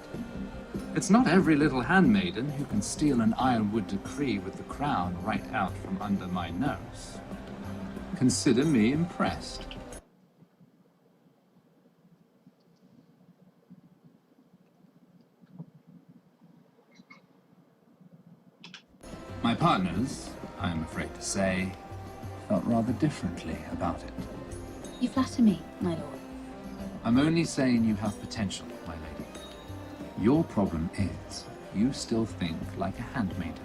It's not every little handmaiden who can steal an ironwood decree with the crown right out from under my nose. Consider me impressed. My partners, I am afraid to say, felt rather differently about it. You flatter me, my lord. I'm only saying you have potential, my lady. Your problem is, you still think like a handmaiden.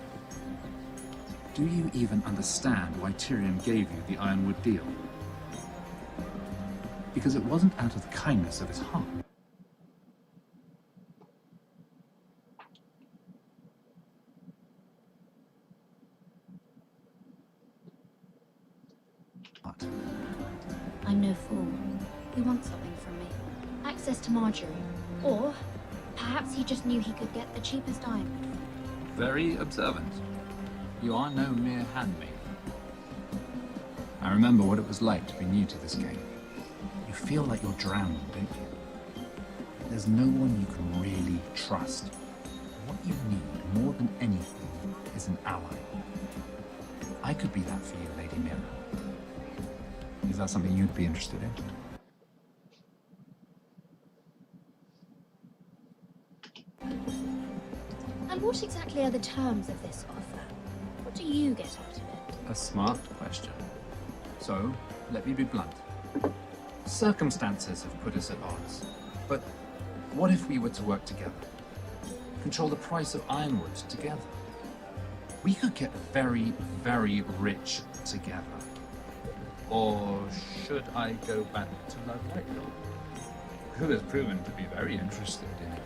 Do you even understand why Tyrion gave you the Ironwood deal? Because it wasn't out of the kindness of his heart. I'm no fool. You want something from me. Access to Marjorie. Or Perhaps he just knew he could get the cheapest ironwood. Very observant. You are no mere handmaid. I remember what it was like to be new to this game. You feel like you're drowning, don't you? There's no one you can really trust. What you need, more than anything, is an ally. I could be that for you, Lady Mira. Is that something you'd be interested in? And what exactly are the terms of this offer? What do you get out of it? A smart question. So, let me be blunt. Circumstances have put us at odds. But what if we were to work together? Control the price of ironwood together? We could get very, very rich together. Or should I go back to Lord Whitehall, who has proven to be very interested in it?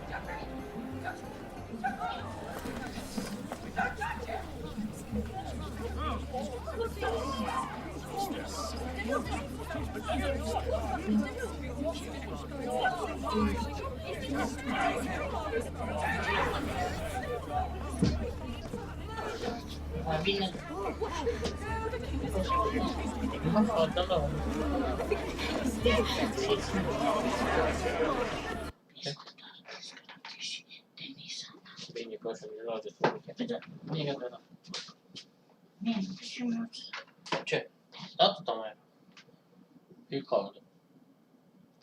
Bine, că o să ne luau de subiect. Bine, da. Bine, și mult. Ce? Atâta mai era. E cald.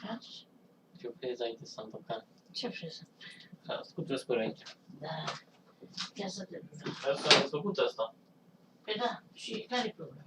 Atunci, Ce freza ai de s-a întâmplat? ce freză? Scuze spune aici. Da, ia să te duc. Asta a făcut asta. Păi da, și care-i problema?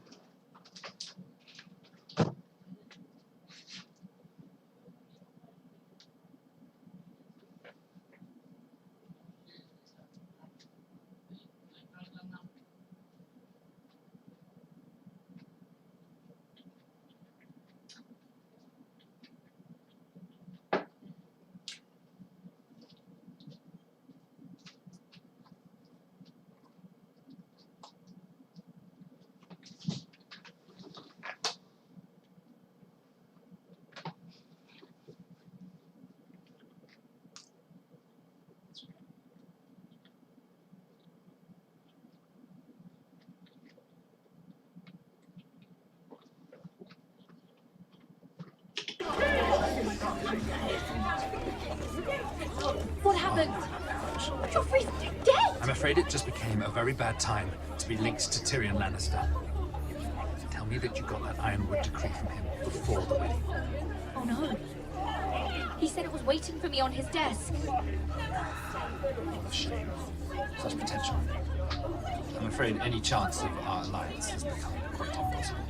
What happened? Joffrey's dead! I'm afraid it just became a very bad time to be linked to Tyrion Lannister. Tell me that you got that ironwood decree from him before the wedding. Oh no. He said it was waiting for me on his desk. What a shame. Such potential. I'm afraid any chance of our alliance has become quite impossible.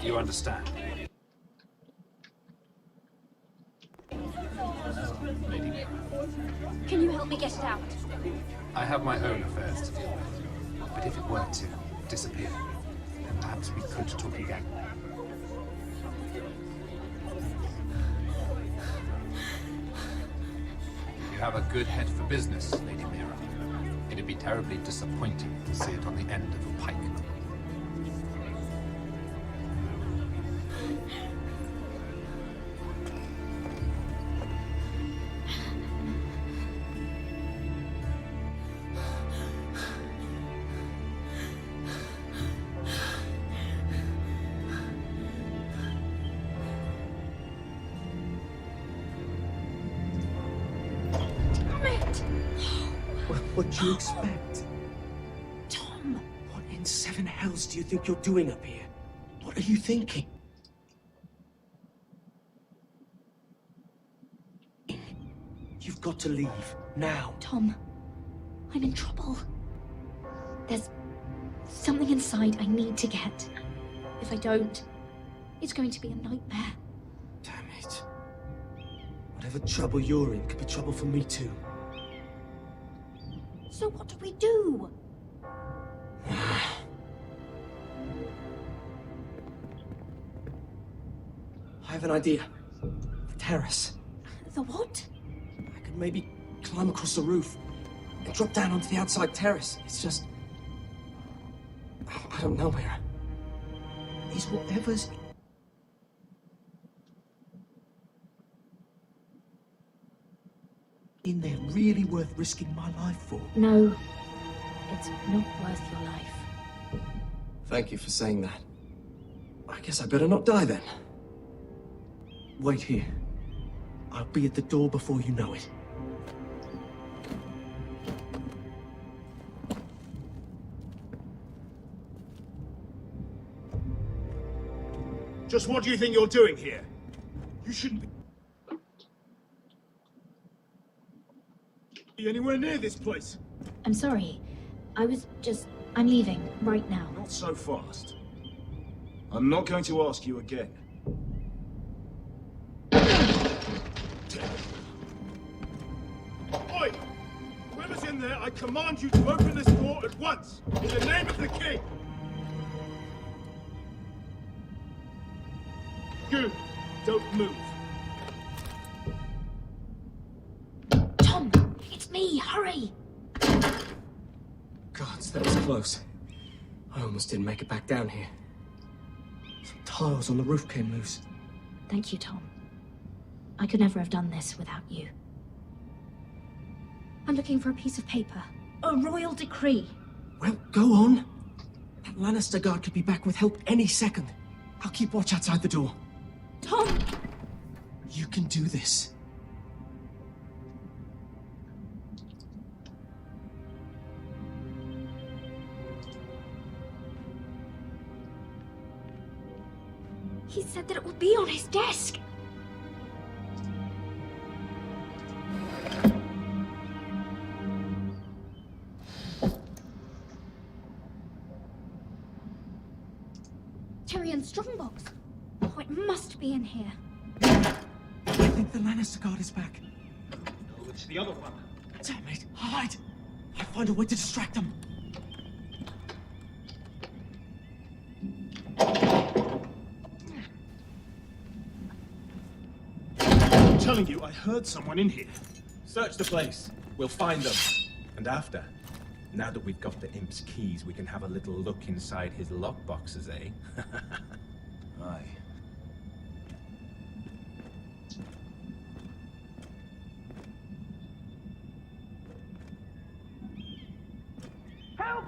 You understand? Lady Mira. Can you help me get it out? I have my own affairs to deal with. But if it were to disappear, then perhaps we could talk again. You have a good head for business, Lady Mira. It'd be terribly disappointing to see it on the end of a pike. What do you expect? Tom! What in seven hells do you think you're doing up here? What are you thinking? You've got to leave, now. Tom, I'm in trouble. There's something inside I need to get. If I don't, it's going to be a nightmare. Damn it. Whatever trouble you're in could be trouble for me too. So what do we do? I have an idea. The terrace. The what? I could maybe climb across the roof and drop down onto the outside terrace. It's just... I don't know, Mira. Is whatever's... in there really worth risking my life for? No, it's not worth your life. Thank you for saying that. I guess I better not die then. Wait here. I'll be at the door before you know it. Just what do you think you're doing here? You shouldn't be anywhere near this place. I'm sorry. I'm leaving right now. Not so fast. I'm not going to ask you again. Oi! Whoever's in there, I command you to open this door at once, in the name of the king! Good. Don't move. Tom! It's me! Hurry! Gods, that was close. I almost didn't make it back down here. Some tiles on the roof came loose. Thank you, Tom. I could never have done this without you. I'm looking for a piece of paper. A royal decree. Well, go on. That Lannister guard could be back with help any second. I'll keep watch outside the door. Tom! You can do this. He said that it would be on his desk. Tyrion's strongbox. Oh, it must be in here. I think the Lannister guard is back. No, it's the other one. Damn it, hide! I'll find a way to distract them. I'm telling you, I heard someone in here. Search the place. We'll find them. And after, now that we've got the imp's keys, we can have a little look inside his lockboxes, eh? Aye. Help!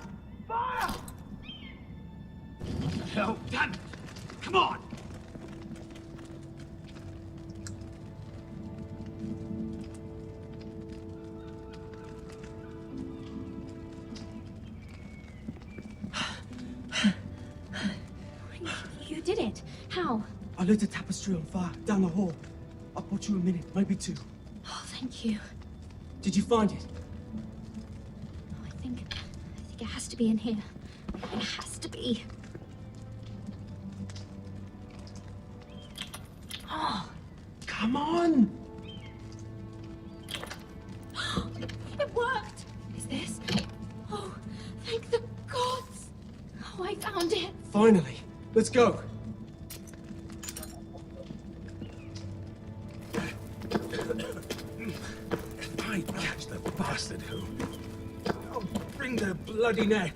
Fire! Hell, damn it! Come on! You did it. How? I lit a tapestry on fire down the hall. I'll put you a minute, maybe two. Oh, thank you. Did you find it? I think it has to be in here. It has to be. Oh, come on! It worked! Is this? Oh, thank the gods! Oh, I found it! Finally. Let's go. If I catch the bastard who... I'll bring their bloody neck.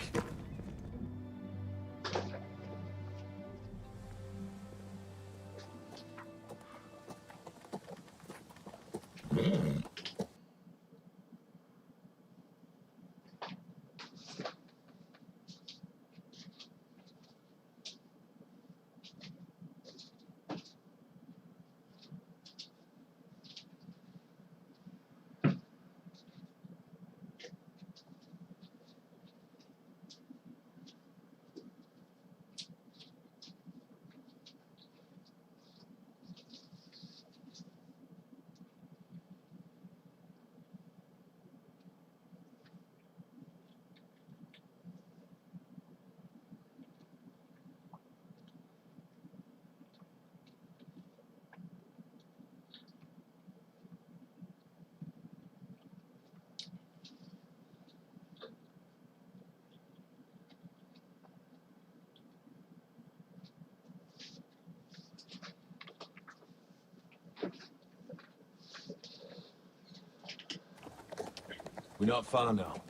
We're not far now.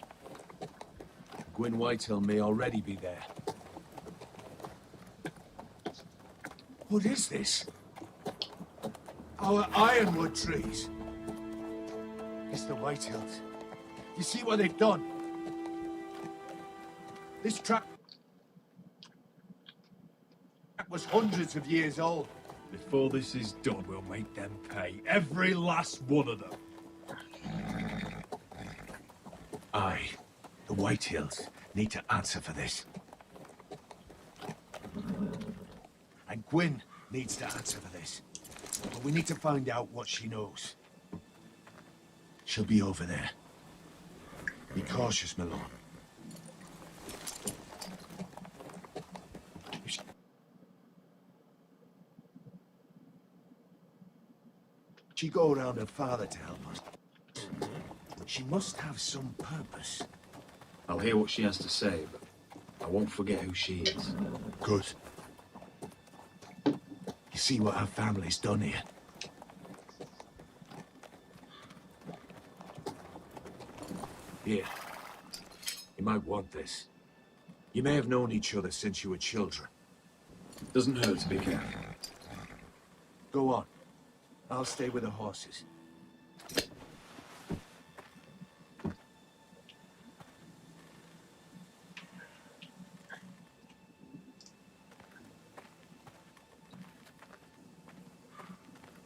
Gwyn Whitehill may already be there. What is this? Our ironwood trees. It's the Whitehills. You see what they've done? This track was hundreds of years old. Before this is done, we'll make them pay. Every last one of them. Aye. The Whitehills need to answer for this. And Gwyn needs to answer for this. But we need to find out what she knows. She'll be over there. Be cautious, Malone. She go around her father to help us. She must have some purpose. I'll hear what she has to say, but I won't forget who she is. Good. You see what her family's done here? Here. You might want this. You may have known each other since you were children. Doesn't hurt to be careful. Go on. I'll stay with the horses.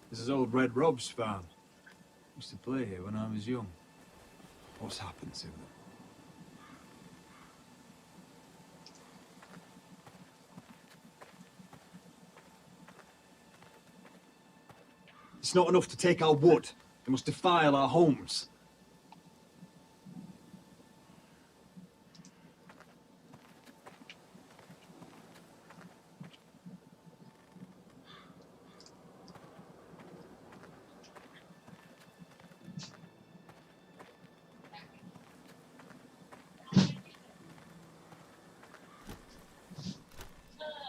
This is old Red Rob's farm. Used to play here when I was young. What's happened to them? It's not enough to take our wood. They must defile our homes.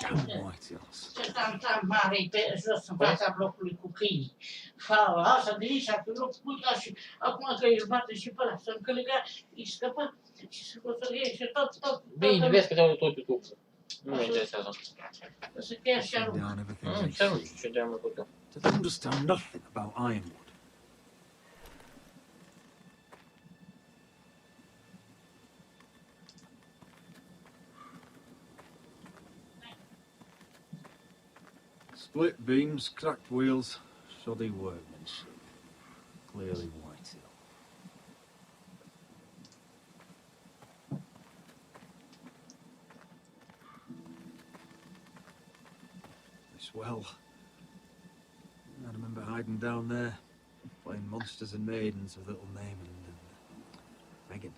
Damn Whitehills. Ce tam mare pe jos în fața blocului cu câini. Faua asta de aici, pe loc putea și acum că își bate și pe ăla, să încălăga, îi scăpa și se cotărie și tot. Bine, vezi că te-au tot YouTube. Nu mă interesează. Să chiar și arunc. Down everything. Chiar nu știu ce de-am făcut eu. Do they understand nothing about Ironwood? Split beams, cracked wheels, shoddy workmanship. Clearly Whitehill. This well. I remember hiding down there, playing monsters and maidens with little Naaman and Megan.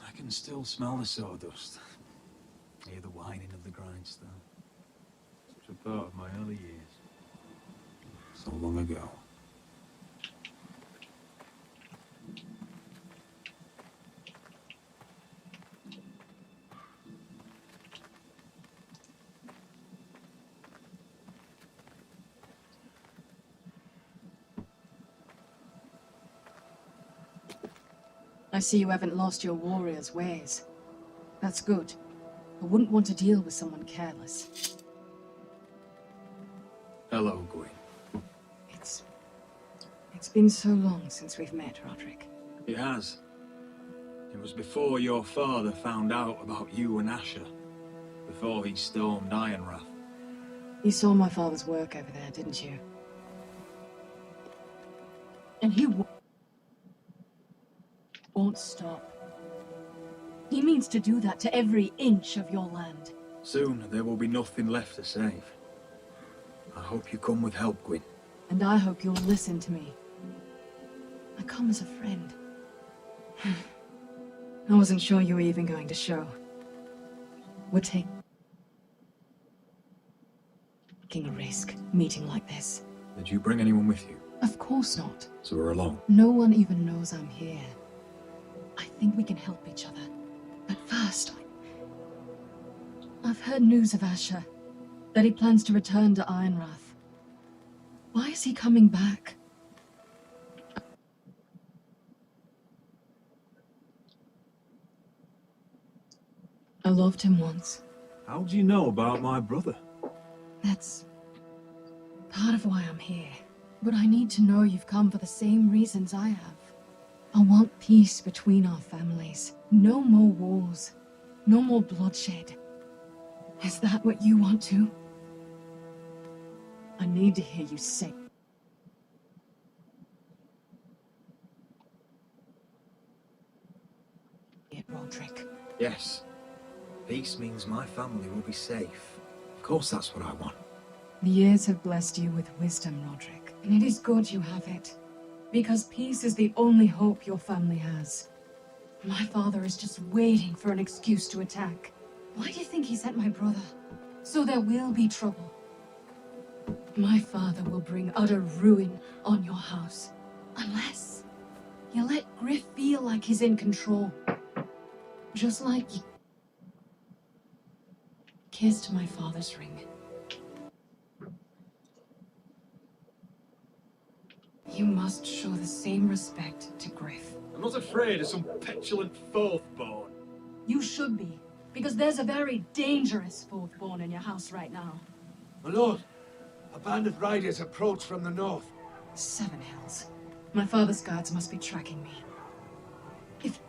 I can still smell the sawdust. Hear the whining of the grindstone. Such a part of my early years. So long ago. I see you haven't lost your warrior's ways. That's good. I wouldn't want to deal with someone careless. Hello, Gwyn. It's been so long since we've met, Roderick. It has. It was before your father found out about you and Asher. Before he stormed Ironrath. You saw my father's work over there, didn't you? And he won't stop. He means to do that to every inch of your land. Soon there will be nothing left to save. I hope you come with help, Gwyn. And I hope you'll listen to me. I come as a friend. I wasn't sure you were even going to show. We're taking a risk, meeting like this. Did you bring anyone with you? Of course not. So we're alone. No one even knows I'm here. I think we can help each other. But first, I've heard news of Asher. That he plans to return to Ironrath. Why is he coming back? I loved him once. How do you know about my brother? That's part of why I'm here. But I need to know you've come for the same reasons I have. I want peace between our families. No more wars. No more bloodshed. Is that what you want too? I need to hear you say it, Roderick. Yes. Peace means my family will be safe. Of course that's what I want. The years have blessed you with wisdom, Roderick. And it is good you have it. Because peace is the only hope your family has. My father is just waiting for an excuse to attack. Why do you think he sent my brother? So there will be trouble. My father will bring utter ruin on your house. Unless you let Griff feel like he's in control. Just like you kissed my father's ring. You must show the same respect to Griff. I'm not afraid of some petulant fourthborn. You should be, because there's a very dangerous fourthborn in your house right now. My lord, a band of riders approach from the north. 7 hells. My father's guards must be tracking me. If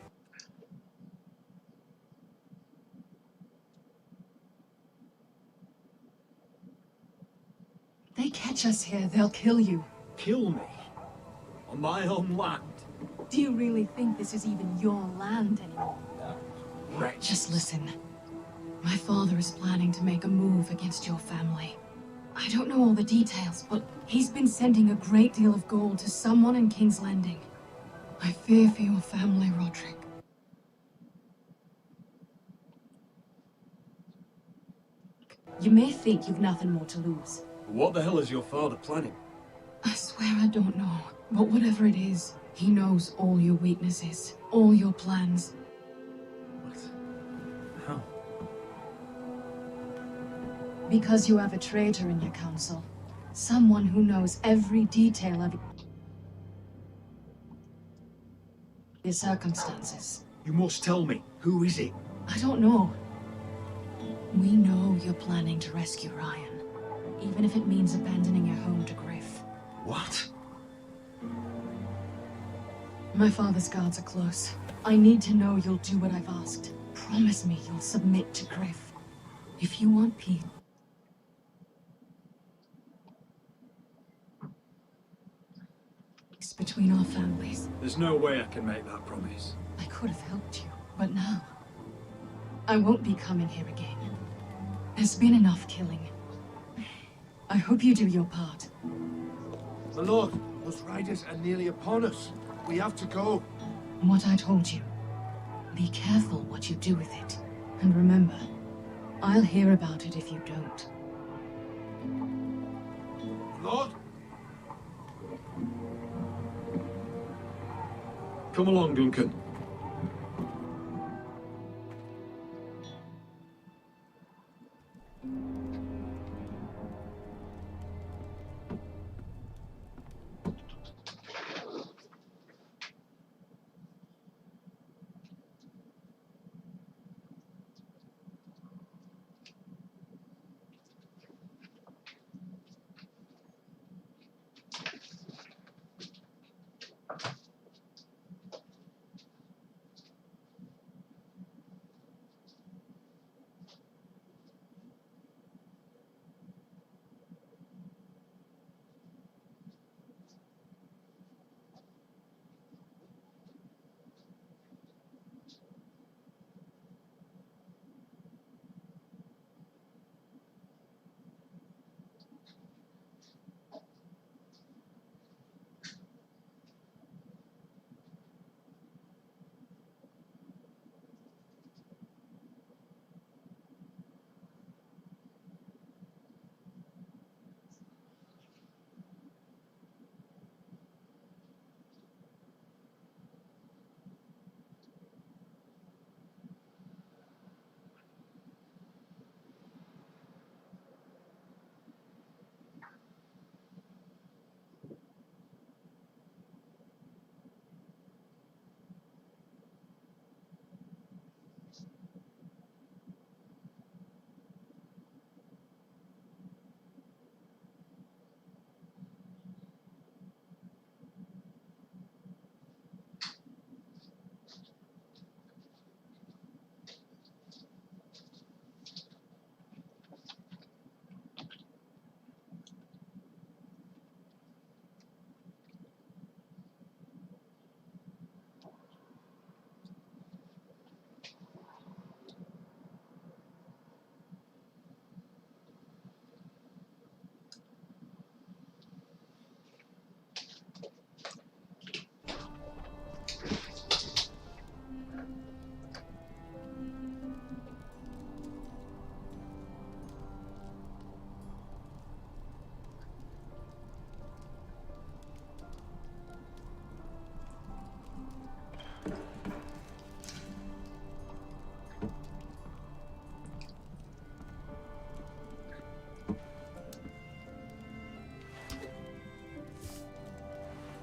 they catch us here, they'll kill you. Kill me? On my own land? Do you really think this is even your land anymore? Right. Just listen. My father is planning to make a move against your family. I don't know all the details, but he's been sending a great deal of gold to someone in King's Landing. I fear for your family, Roderick. You may think you've nothing more to lose. What the hell is your father planning? I swear I don't know, but whatever it is, he knows all your weaknesses, all your plans. What? How? Because you have a traitor in your council. Someone who knows every detail of your circumstances. You must tell me. Who is it? I don't know. We know you're planning to rescue Ryan, even if it means abandoning your home to Griff. What? My father's guards are close. I need to know you'll do what I've asked. Promise me you'll submit to Griff. If you want peace. Between our families. There's no way I can make that promise. I could have helped you, but now I won't be coming here again. There's been enough killing. I hope you do your part. My lord, those riders are nearly upon us. We have to go. What I told you. Be careful what you do with it. And remember, I'll hear about it if you don't. Lord? Come along, Duncan.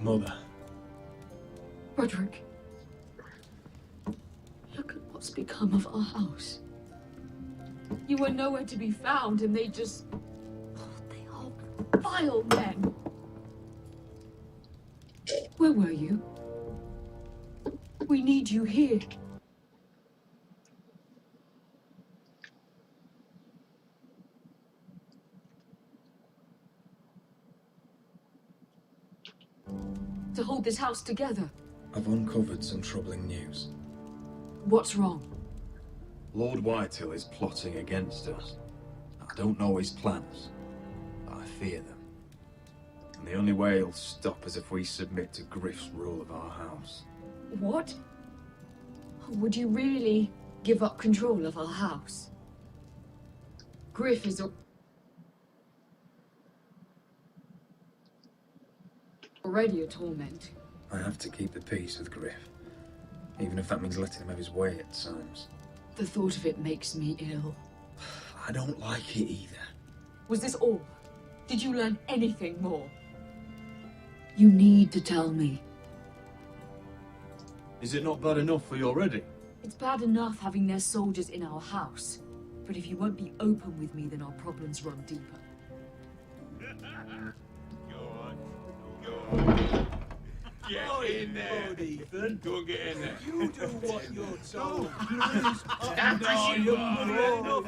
Mother. Roderick. Look at what's become of our house. You were nowhere to be found, and they just... they are vile men. Where were you? We need you here. To hold this house together. I've uncovered some troubling news. What's wrong? Lord Whitehill is plotting against us. I don't know his plans, but I fear them. And the only way he'll stop is if we submit to Griff's rule of our house. What? Would you really give up control of our house? Griff is already a torment. I have to keep the peace with Griff, even if that means letting him have his way at times. The thought of it makes me ill. I don't like it either. Was this all? Did you learn anything more? You need to tell me. Is it not bad enough for you already? It's bad enough having their soldiers in our house. But if you won't be open with me, then our problems run deeper. Get in there, Ethan. Go get in there. You do what you're told. Stand No, you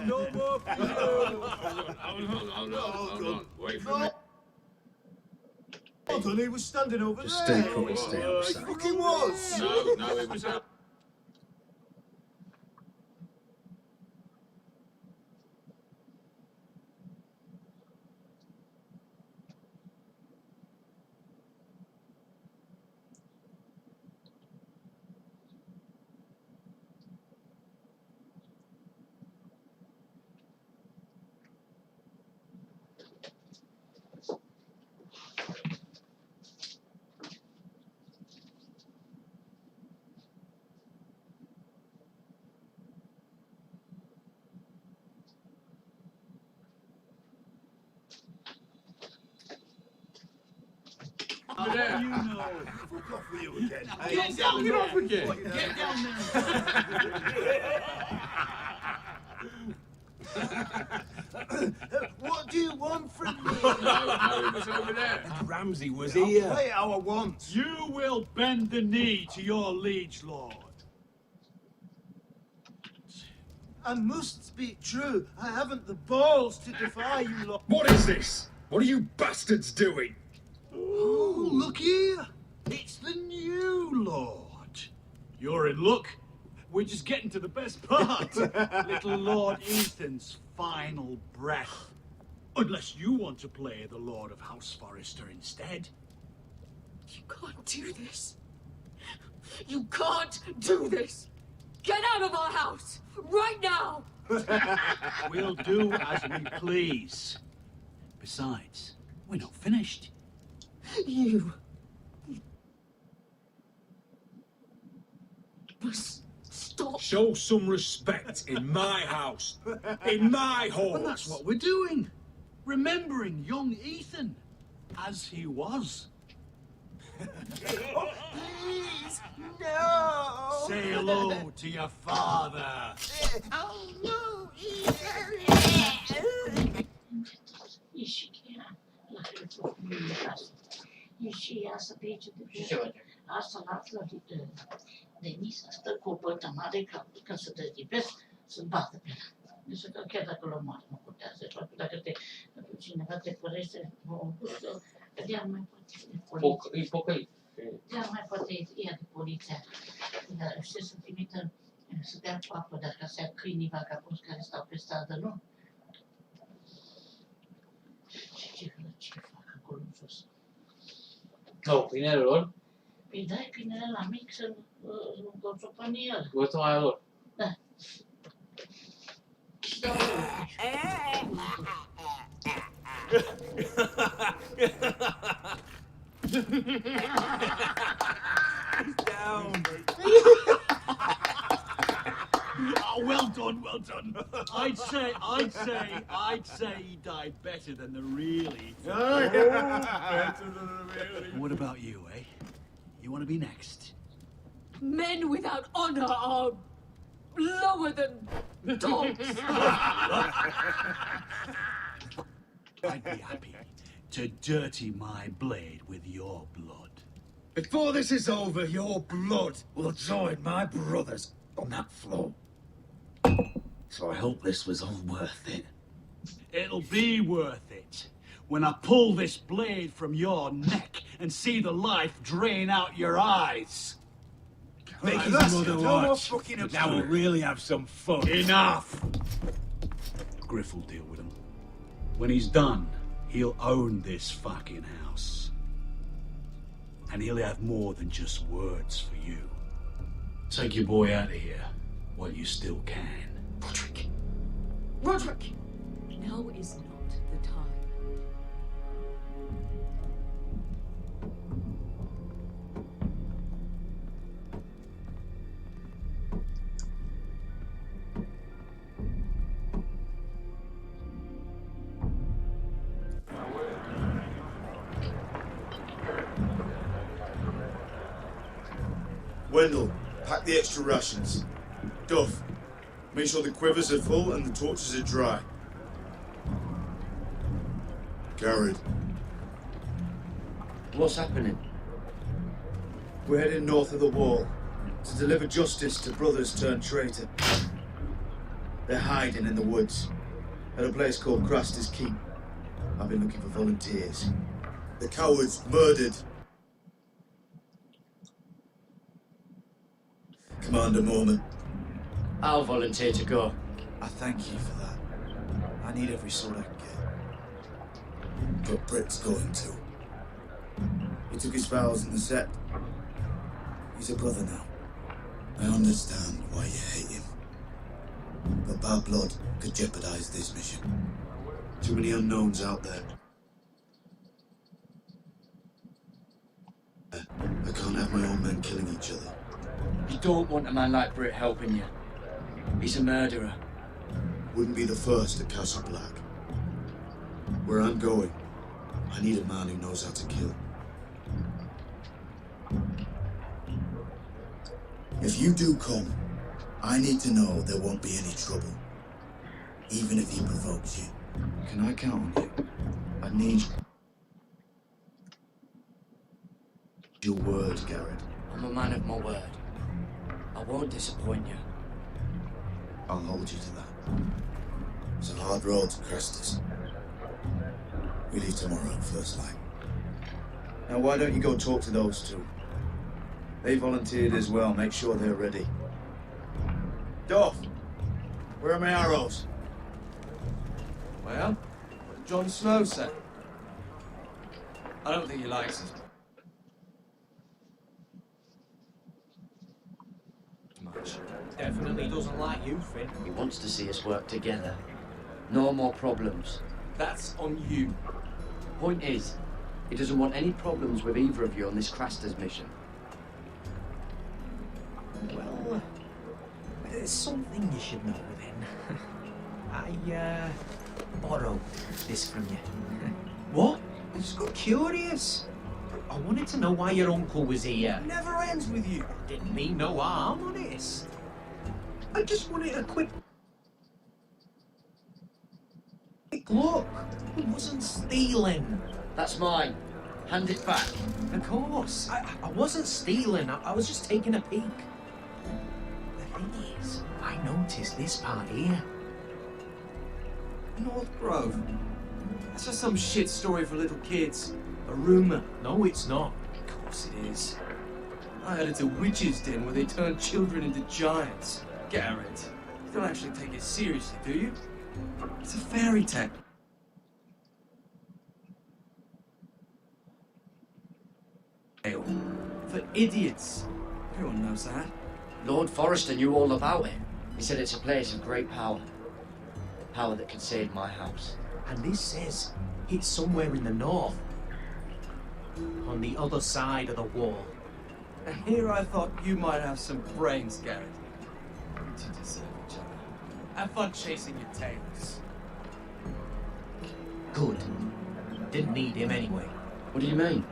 no more. Hold on. Wait for me. Hold on, he was standing over Just there. stay put and stay out of He sight. fucking was. No, it was up. Over there. You know. Fuck off with you again. Get down Get there. off again. Get down there. What do you want from me? No, it was over there. Ramsay was I'll here. play how I want. You will bend the knee to your liege lord. I must speak true. I haven't the balls to defy you lot. What is this? What are you bastards doing? Oh, look here. It's the new lord. You're in luck. We're just getting to the best part. Little Lord Ethan's final breath. Unless you want to play the Lord of House Forrester instead. You can't do this. You can't do this. Get out of our house right now. We'll do as we please. Besides, we're not finished. You must stop. Show some respect in my house. In my halls. And that's what we're doing. Remembering young Ethan as he was. Please, no. Say hello to your father. Oh no, Ixi, la creatură frumoasă. Ixi, asta pe aici de asta la Florida. Denis stă cu o bătă mare ca când se dezlipesc, să bată pe ea. Deci că chiar dacă l omoară, nu contează. Dacă cineva te părește, ea mai poate E pocăit. ea mai poate ia de poliția. Știi să trimită, să dea cu apă dacă se ia câinii vagabonzi care stau pe stradă, nu? Ce fac acolo în jos? Nu, câinele lor? Păi dai câinele la mic să încoțopă în el. Gătoaia lor. Da. Down. Oh, well done, well done. I'd say he died better than the real Ethan. Better than the real Ethan. What about you, eh? You want to be next? Men without honor are lower than dogs. I'd be happy to dirty my blade with your blood. Before this is over, your blood will join my brother's on that floor. So I hope this was all worth it. It'll be worth it when I pull this blade from your neck and see the life drain out your eyes. Make his mother watch. Now we'll really have some fun. Enough! Griff will deal with him. When he's done, he'll own this fucking house. And he'll have more than just words for you. Take your boy out of here while you still can. Roderick! Roderick! Now is not the time. Wendell, pack the extra rations. Duff, make sure the quivers are full and the torches are dry. Garrett. What's happening? We're heading north of the wall to deliver justice to brothers turned traitor. They're hiding in the woods at a place called Craster's Keep. I've been looking for volunteers. The cowards murdered Commander Mormon. I'll volunteer to go. I thank you for that. I need every sword I can get. But Britt's going too. He took his vows in the Sept. He's a brother now. I understand why you hate him. But bad blood could jeopardize this mission. Too many unknowns out there. I can't have my own men killing each other. You don't want a man like Britt helping you. He's a murderer. Wouldn't be the first at Castle Black. Where I'm going, I need a man who knows how to kill. If you do come, I need to know there won't be any trouble. Even if he provokes you. Can I count on you? I need your word, Garrett. I'm a man of my word. I won't disappoint you. I'll hold you to that. It's a hard road to Crestus. We leave tomorrow at first light. Now why don't you go talk to those two? They volunteered as well. Make sure they're ready. Duff, where are my arrows? Well, what did Jon Snow say? I don't think he likes us much. Definitely doesn't like you, Finn. He wants to see us work together. No more problems. That's on you. Point is, he doesn't want any problems with either of you on this Craster's mission. Well, there's something you should know then. I borrowed this from you. What? I just got curious. I wanted to know why your uncle was here. Never ends with you. Didn't mean no harm, honest. I just wanted a quick look. It wasn't stealing. That's mine. Hand it back. Of course. I wasn't stealing. I was just taking a peek. The thing is, I noticed this part here. North Grove. That's just some shit story for little kids. A rumor. No, it's not. Of course it is. I heard it's a witch's den where they turn children into giants. Garrett, you don't actually take it seriously, do you? It's a fairy tale. For idiots. Everyone knows that. Lord Forrester knew all about it. He said it's a place of great power. Power that could save my house. And this says it's somewhere in the north. On the other side of the wall. And here I thought you might have some brains, Garrett. To deserve each other. Have fun chasing your tails. Good. Didn't need him anyway. What do you mean?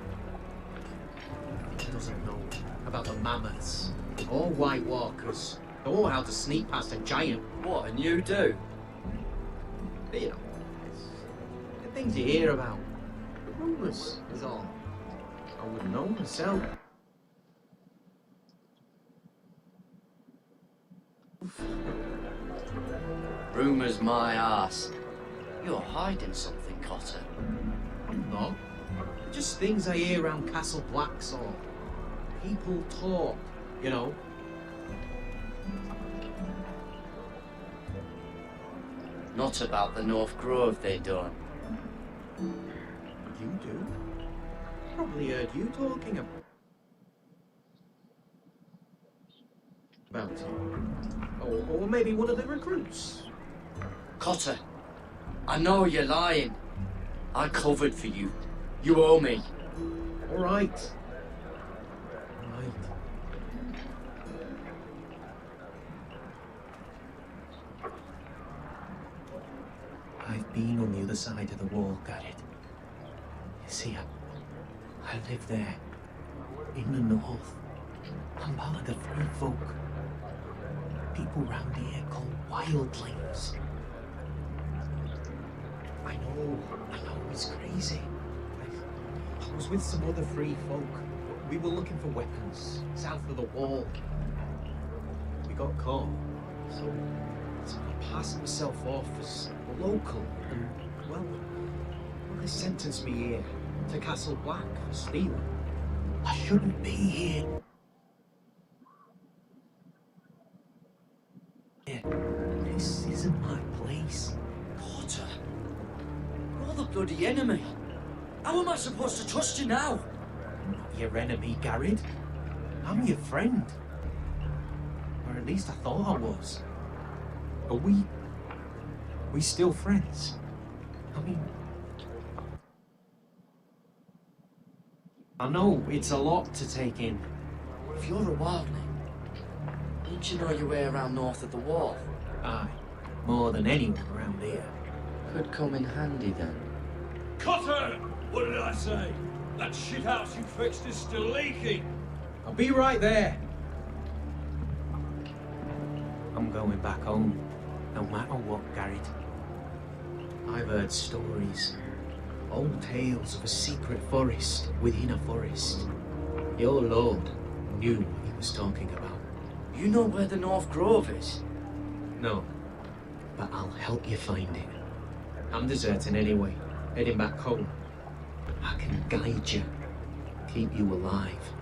He doesn't know about the mammoths, or White Walkers, or how to sneak past a giant. What, and you do? But, you know, it's the things you hear about. The rumours is all. I wouldn't know myself. Rumours my ass. You're hiding something, Cotter. I'm not. Just things I hear around Castle Blacksall. People talk, you know. Not about the North Grove they done. You do? Probably heard you talking about it. Or maybe one of the recruits. Cotter, I know you're lying. I covered for you. You owe me. All right. I've been on the other side of the wall, Garrett. You see, I live there, in the north. I'm part of the free folk. People round here call wildlings. I know, it's crazy. I was with some other free folk. We were looking for weapons, south of the wall. We got caught, so I passed myself off as a local, and, well, they sentenced me here to Castle Black for stealing. I shouldn't be here. This isn't my place. Cotter, you're the bloody enemy. How am I supposed to trust you now? I'm not your enemy, Garrett. I'm your friend. Or at least I thought I was. Are we still friends? I mean, I know it's a lot to take in. If you're a wildling, don't you know your way around north of the wall? Aye, more than anyone around here. Could come in handy then. Cotter! What did I say? That shithouse you fixed is still leaking. I'll be right there. I'm going back home, no matter what, Garrett. I've heard stories, old tales of a secret forest within a forest. Your lord knew what he was talking about. You know where the North Grove is? No, but I'll help you find it. I'm deserting anyway, heading back home. I can guide you, keep you alive.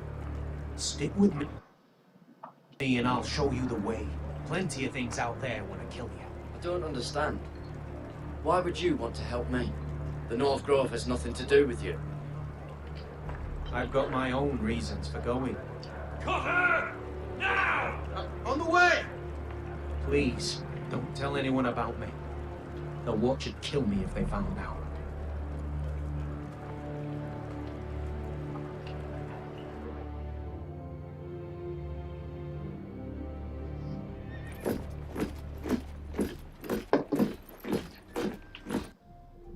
Stick with me and I'll show you the way. Plenty of things out there want to kill you. I don't understand. Why would you want to help me? The North Grove has nothing to do with you. I've got my own reasons for going. Cotter! Now! On the way! Please, don't tell anyone about me. The Watch would kill me if they found out.